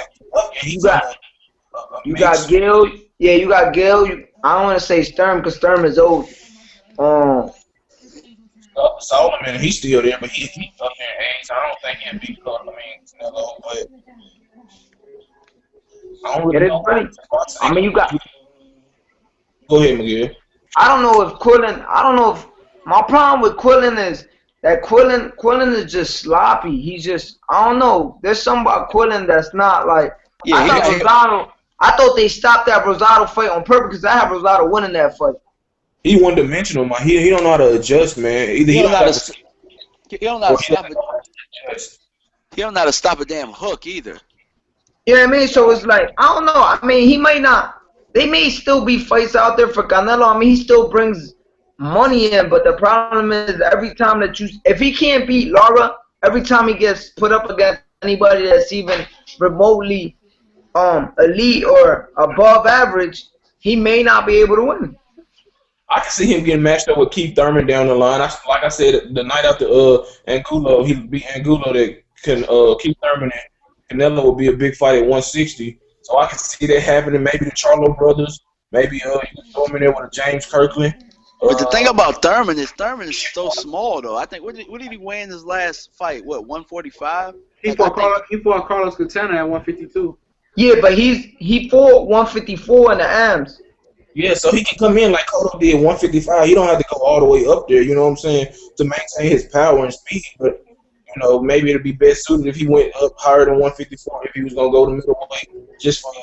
you got Gil. Yeah, you got Gil. I don't want to say Sturm because Sturm is old. Solomon, he's still there, but he's up there in age. I don't think he'll beat Canelo, but I don't really know. I mean, you got. Go ahead, Miguel. I don't know if my problem with Quillen is that Quillen is just sloppy. He's just, I don't know. There's something about Quillen that's not like. Yeah, I thought they stopped that Rosado fight on purpose because I have Rosado winning that fight. He one dimensional, man. He don't know how to adjust, man. Either he don't know how to stop it. He don't know how to stop a damn hook either. You know what I mean? So it's like, I don't know. I mean, he might not. They may still be fights out there for Canelo. I mean, he still brings money in, but the problem is every time that if he can't beat Lara, every time he gets put up against anybody that's even remotely elite or above average, he may not be able to win. I can see him getting matched up with Keith Thurman down the line. Like I said, the night after Angulo, he beat Angulo. That can Keith Thurman and Canelo will be a big fight at 160. So I can see that happening. Maybe the Charlo brothers. Maybe you can throw him in there with a James Kirkland. But the thing about Thurman is so small though. I think what did he weigh in his last fight? What, 145? He fought Carlos Catana at 152. Yeah, but he fought 154 in the AMs. Yeah, so he can come in like Cotto did 155. He don't have to go all the way up there, you know what I'm saying, to maintain his power and speed. But, maybe it'd be best suited if he went up higher than 154 if he was going to go to middleweight just for,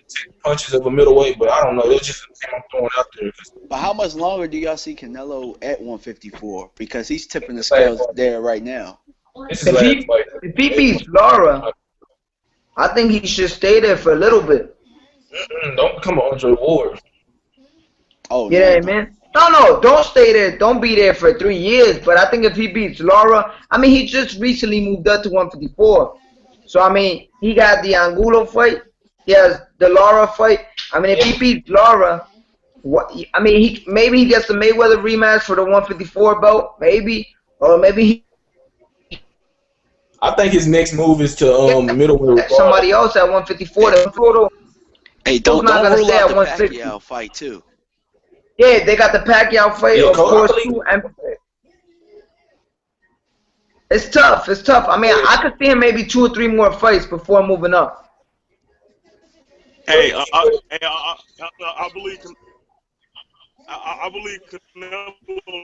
take punches of a middleweight. But I don't know. That's just the thing I'm throwing out there. But how much longer do y'all see Canelo at 154? Because he's tipping the scales there right now. If he beats Lara, I think he should stay there for a little bit. Don't become an Andre Ward. Oh, yeah, man. No, don't stay there. Don't be there for 3 years. But I think if he beats Lara, I mean, he just recently moved up to 154. So, I mean, he got the Angulo fight. He has the Lara fight. I mean, if he beats Lara, What I mean, maybe he gets the Mayweather rematch for the 154 belt, maybe, or maybe he I think his next move is to middleweight gets somebody regardless. else at 154. The Frodo Hey, Frodo's not don't gonna rule stay out at the 160. Pacquiao fight too. Yeah, they got the Pacquiao fight, Yeah, of Cole, I course, believe. too. And it's tough. It's tough. I mean, Yeah, I could see him maybe 2 or 3 more fights before moving up. but Hey, I believe I believe Canelo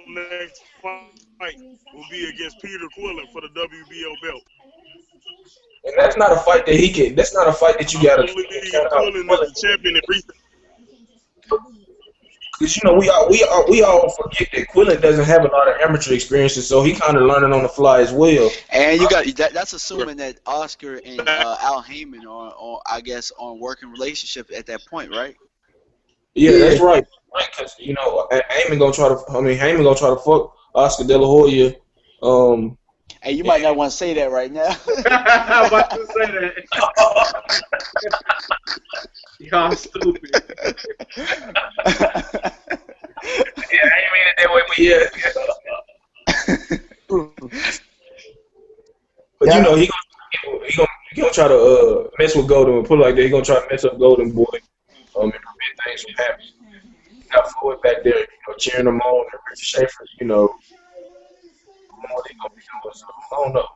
next fight will be against Peter Quillen for the WBO belt. and that's not a fight that he can. That's not a fight that you I gotta believe count out. Quillen is the champion in recent. Because we all forget that Quillen doesn't have a lot of amateur experiences, so he kind of learning on the fly as well. And you got that's assuming that Oscar and Al Heyman are I guess on working relationship at that point, right? Yeah, Yeah. that's right. Right, because Heyman gonna try to. I mean, Heyman gonna try to fuck Oscar De La Hoya. Hey, you might not want to say that right now. I'm about to say that. Y'all stupid. Yeah, I ain't mean it that way, but yeah. But Yeah. he gonna try to mess with Golden. Put it like that, he gonna try to mess up Golden Boy. And prevent things from happening. You got Floyd back there, cheering him on, and Richard Schaefer, what they gonna be doing. So I don't know.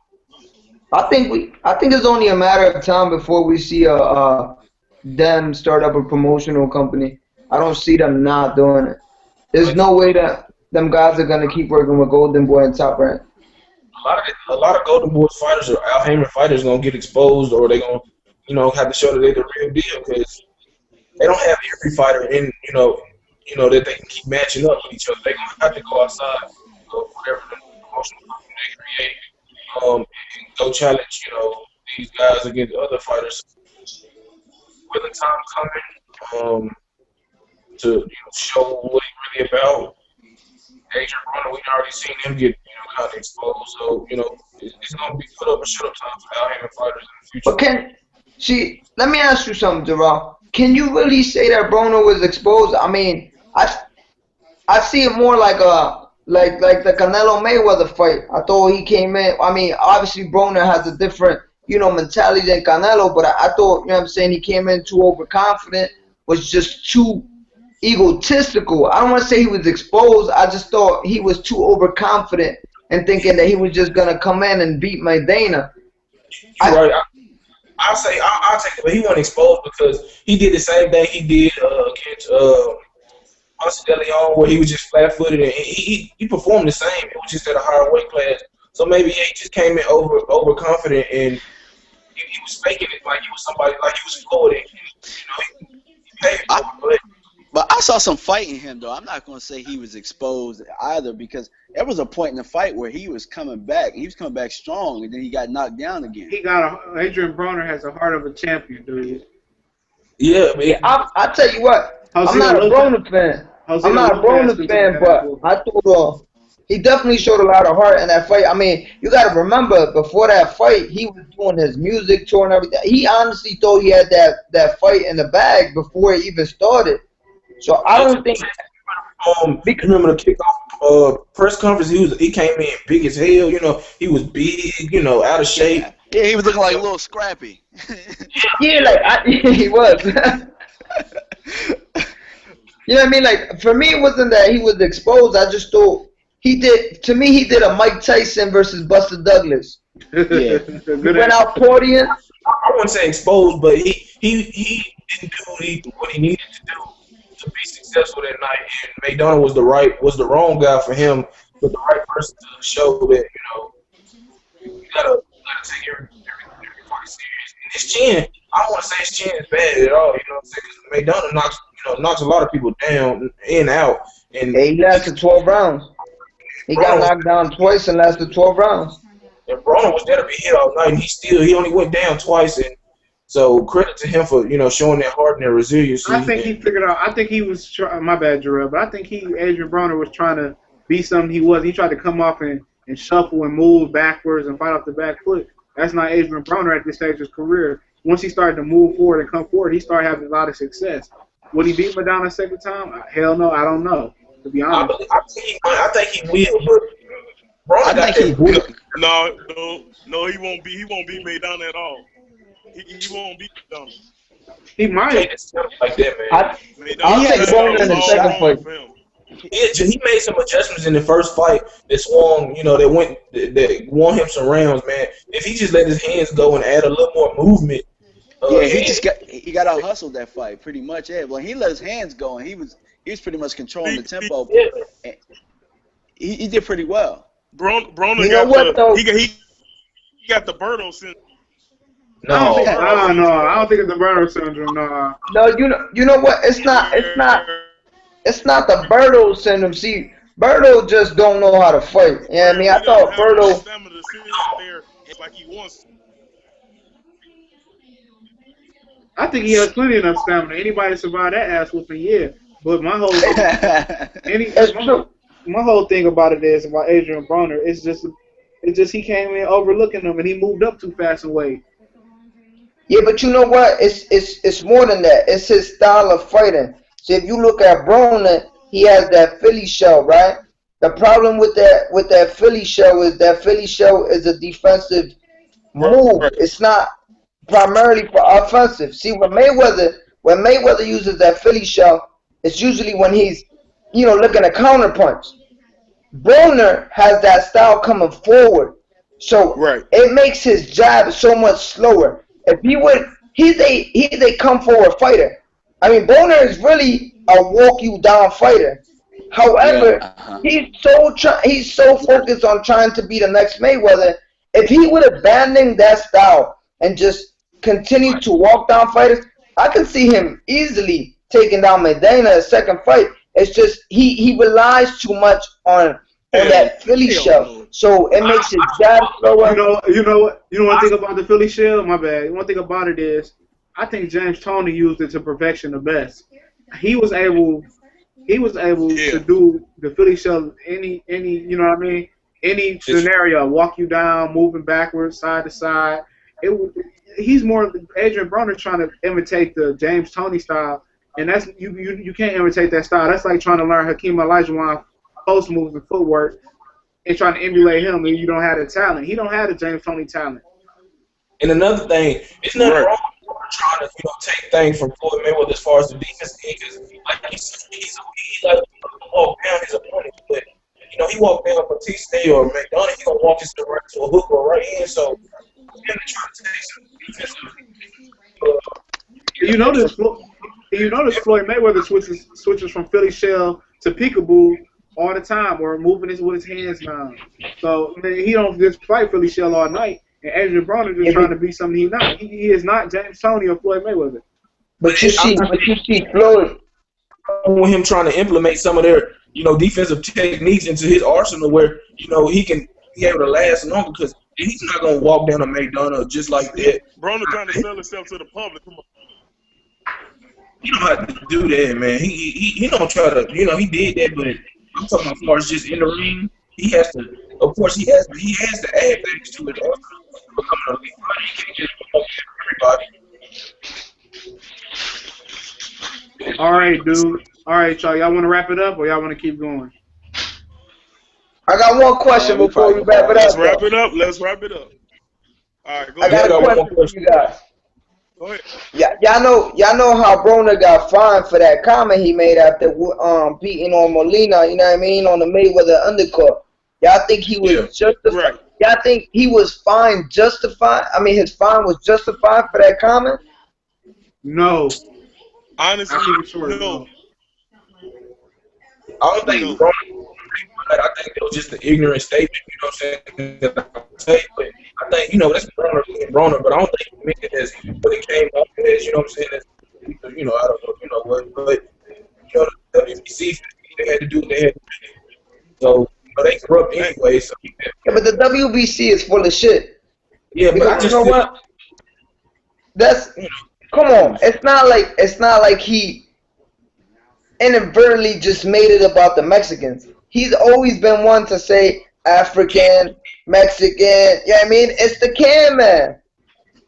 I think it's only a matter of time before we see them start up a promotional company. I don't see them not doing it. There's no way that them guys are gonna keep working with Golden Boy and Top Rank. A lot of Golden Boys fighters or Al Heyman fighters gonna get exposed, or they gonna, have to show that they're the real deal because they don't have every fighter that they can keep matching up with each other. They're gonna have to go outside of whatever the promotional company they create, and go challenge, these guys against other fighters. When the time coming, to show what he's really about. Adrien Broner, we already seen him get kind of exposed, so it's gonna be put up a shut up time for Al Heyman fighters in the future. But let me ask you something, Darrell. Can you really say that Broner was exposed? I mean, I see it more like the Canelo Mayweather fight. I thought he came in. I mean, obviously Broner has a different mentality than Canelo, but I thought what I'm saying, he came in too overconfident, was just too egotistical. I don't want to say he was exposed. I just thought he was too overconfident and thinking that he was just gonna come in and beat Maidana. You're right. I'll take it, but he wasn't exposed because he did the same thing he did against Ponce de Leon, where he was just flat-footed and he performed the same. It was just at a higher weight class. So maybe he just came in overconfident and he was faking it like he was somebody, like he was fluid. And, he paid for it. But I saw some fight in him, though. I'm not going to say he was exposed either because there was a point in the fight where he was coming back. He was coming back strong, and then he got knocked down again. Adrien Broner has a heart of a champion, dude. Yeah, man. I tell you what, I'm not a Broner fan. I'm not a Broner fan, but I thought he definitely showed a lot of heart in that fight. I mean, you got to remember, before that fight, he was doing his music tour and everything. He honestly thought he had that fight in the bag before it even started. So I don't think. Remember the kickoff press conference? He came in big as hell. He was big. Out of shape. Yeah, he was looking like a little scrappy. Yeah, he was. You know what I mean? Like, for me, it wasn't that he was exposed. I just thought he did a Mike Tyson versus Buster Douglas. Yeah. He went out partying. I wouldn't say exposed, but he didn't do what he needed to do to be successful that night. And Maidana was the wrong guy for him, but the right person to show that you gotta take every fight serious. And his chin, I don't want to say his chin is bad at all. You know what I'm saying? Because Maidana knocks a lot of people down and out. And he lasted 12 rounds. He got knocked down twice and lasted 12 rounds. And Broner was there to be hit all night, and he only went down twice. And so credit to him for showing that heart and that resiliency. I think he figured out. I think he was my bad, Jarrell, but I think Adrien Broner was trying to be something he wasn't. He tried to come off and shuffle and move backwards and fight off the back foot. That's not Adrien Broner at this stage of his career. Once he started to move forward and come forward, he started having a lot of success. Would he beat Madonna a second time? Hell no, I don't know. To be honest, I think he will, but Broner I got think he that grip. No, he won't be. He won't beat Maidana at all. He won't beat Maidana. he might. It's not like that, man. I'll take Broner in the second fight. He made some adjustments in the first fight that swung, that won him some rounds, man. If he just let his hands go and add a little more movement, he got out hustled that fight pretty much. Yeah, well, he let his hands go and he was pretty much controlling the tempo. Yeah. He did pretty well. Broner You know what, though? he got the Berto syndrome. I don't think it's the Broner syndrome. No. No, you know what? It's not the Berto syndrome. See, Berto just don't know how to fight. You know what I mean? I thought Berto. Like he wants. I think he has plenty enough stamina. Anybody survive that ass whooping, yeah. But my whole my whole thing about it is about Adrien Broner. It's just he came in overlooking him and he moved up too fast away. Yeah, but you know what? It's more than that. It's his style of fighting. So if you look at Broner, he has that Philly shell, right? The problem with that Philly shell is a defensive move. It's not primarily for offensive. See, when Mayweather uses that Philly shell, it's usually when he's, looking to counterpunch. Broner has that style coming forward, so it makes his jab so much slower. If he's a come forward fighter. I mean, Broner is really a walk you down fighter. However, he's so focused on trying to be the next Mayweather. If he would abandon that style and just continue to walk down fighters, I can see him easily taking down Maidana a second fight. It's just he relies too much on that Philly shell, so it makes his jab slower. You know one thing about the Philly shell? My bad. One thing about it is, I think James Toney used it to perfection the best. He was able to do the Philly shell any any scenario, walk you down, moving backwards, side to side. He's more Adrien Broner trying to imitate the James Toney style, and that's you can't imitate that style. That's like trying to learn Hakeem Olajuwon post moves and footwork and trying to emulate him, and you don't have the talent. He don't have the James Toney talent. And another thing, it's not wrong trying to take things from Floyd Mayweather as far as the defense, because he like walk down his opponent, but he walked down Batista or McDonough, he gonna walk into a hook or right hand. So him to try to take some defensive. You notice Floyd Mayweather switches from Philly shell to peekaboo all the time, or moving this with his hands now. So he don't just fight Philly shell all night. And Adrien Broner just trying to be something he's not. He is not James Toney or Floyd Mayweather. But you see Floyd with him trying to implement some of their defensive techniques into his arsenal, where he can be able to last longer, because he's not gonna walk down a Maidana just like that. Broner trying to sell himself to the public. Come on. He don't have to do that, man. He don't try to. He did that, but I'm talking about as far as just in the ring. He has to. Of course, he has to add things to it. Becoming a lead fighter, he can't just promote everybody. All right, dude. All right, y'all want to wrap it up, or y'all want to keep going? I got one question before we wrap it up. Let's wrap it up. All right, go ahead. I got a question for you guys. Go ahead. Yeah, y'all know how Broner got fined for that comment he made after beating on Molina. You know what I mean, on the Mayweather undercut. Y'all think he was justified? Right. Y'all think he was fined justified? I mean, his fine was justified for that comment? No. Honestly, no. I don't think I think it was just an ignorant statement, what I'm saying? That I say, but I think, that's Broner, but I don't think he meant it as what it came up as, what I'm saying? As, I don't know, what, but, the WBC, they had to do what they had to do. So, they corrupt anyway. So, yeah, but the WBC is full of shit. Yeah, because but I just you know what? That's come on. It's not like he inadvertently just made it about the Mexicans. He's always been one to say African, Mexican. Yeah, I mean, it's the can man.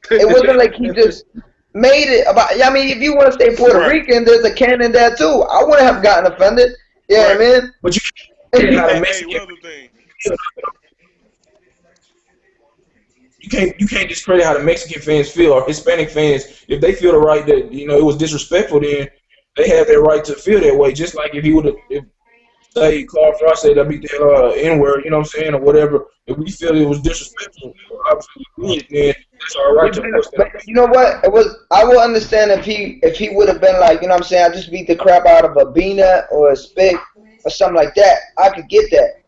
It wasn't like he just made it about. I mean, if you want to say Puerto Rican, there's a Cannon there too. I wouldn't have gotten offended. Yeah, I mean. But you can't how the Hey, Mexican. other thing. You can't discredit how the Mexican fans feel or Hispanic fans. If they feel the right that it was disrespectful, then they have their right to feel that way. Just like if he would have, say Carl Froch said I beat the hell out of N-word, you know what I'm saying, or whatever. If we feel it was disrespectful, obviously, then that's our right to voice that. But you know what? I will understand if he would have been like, you know what I'm saying, I just beat the crap out of a Bina or a Spick or something like that. I could get that.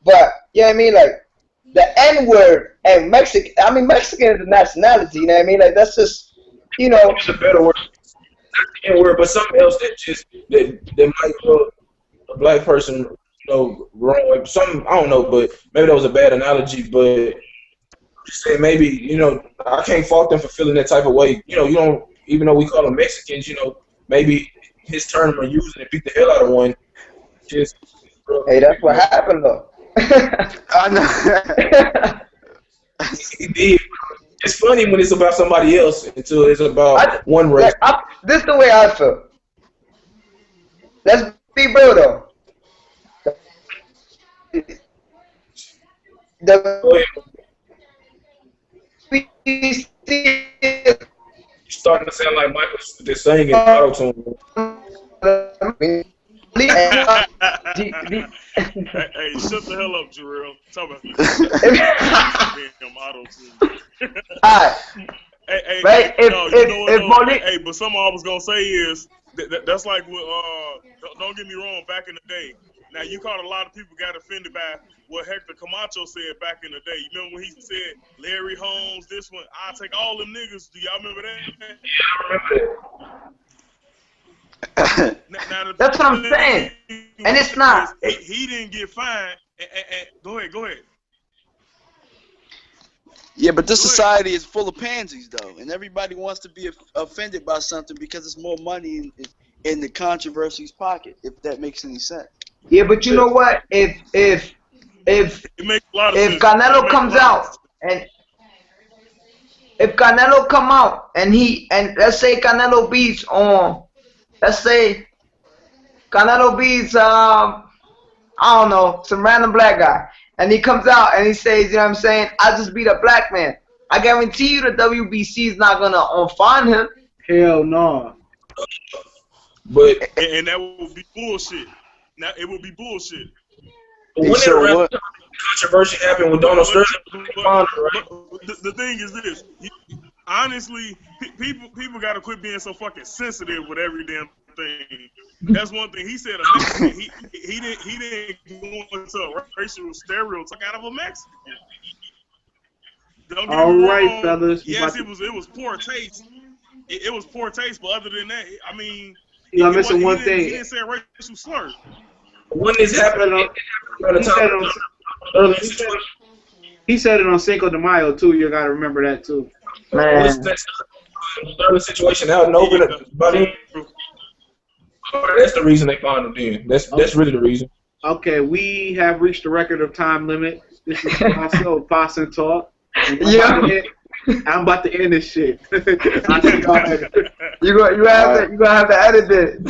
But you know what I mean, like the N-word and Mexican. I mean, Mexican is a nationality. You know what I mean? Like that's just, It's a better word, not the N-word, but something else that might rub a black person, wrong. Some I don't know, but maybe that was a bad analogy. But just saying, maybe I can't fault them for feeling that type of way. You don't, even though we call them Mexicans, maybe his term of using it beat the hell out of one. Just hey, that's what happened though. I know. He did. It's funny when it's about somebody else until it's about one race. This is the way I feel. Let's be real though. You're starting to sound like Michael's just singing auto-tune. Hey, shut the hell up, Jarrell. Talk about damn auto-tune. Alright. Hey, right? But something I was gonna say is that's like with don't get me wrong, back in the day. Now you caught a lot of people got offended by what Hector Camacho said back in the day. You remember when he said Larry Holmes, this one, I'll take all them niggas. Do y'all remember that? Yeah, I remember that. Now, that's what I'm saying. And it's not. He didn't get fined. Go ahead. Yeah, but this society is full of pansies, though, and everybody wants to be offended by something because it's more money in the controversy's pocket. If that makes any sense. Yeah, but you know what? If Canelo comes out and if Canelo come out and let's say Canelo beats I don't know, some random black guy, and he comes out and he says, you know what I'm saying, I just beat a black man. I guarantee you the WBC is not gonna fine him. Hell no. But and that would be bullshit. Now it would be bullshit. When that controversy happened with Donald Sterling, the thing is this: honestly, people got to quit being so fucking sensitive with every damn thing. That's one thing he said. A Mexican, he didn't go into a racial stereotype out of a Mexican. Don't get all me right, wrong. fellas. Yes, it was poor taste. It was poor taste, but other than that, I mean, you're missing one thing. He didn't say a racial slur. When this happened, he said it on Cinco de Mayo too. You gotta remember that too. Man. What's that Sterling situation out in open? That's the reason they found him. Then that's really the reason. Okay, we have reached the record of time limit. This is also Boss and Talk. I'm about to end this shit. You're gonna have to edit it.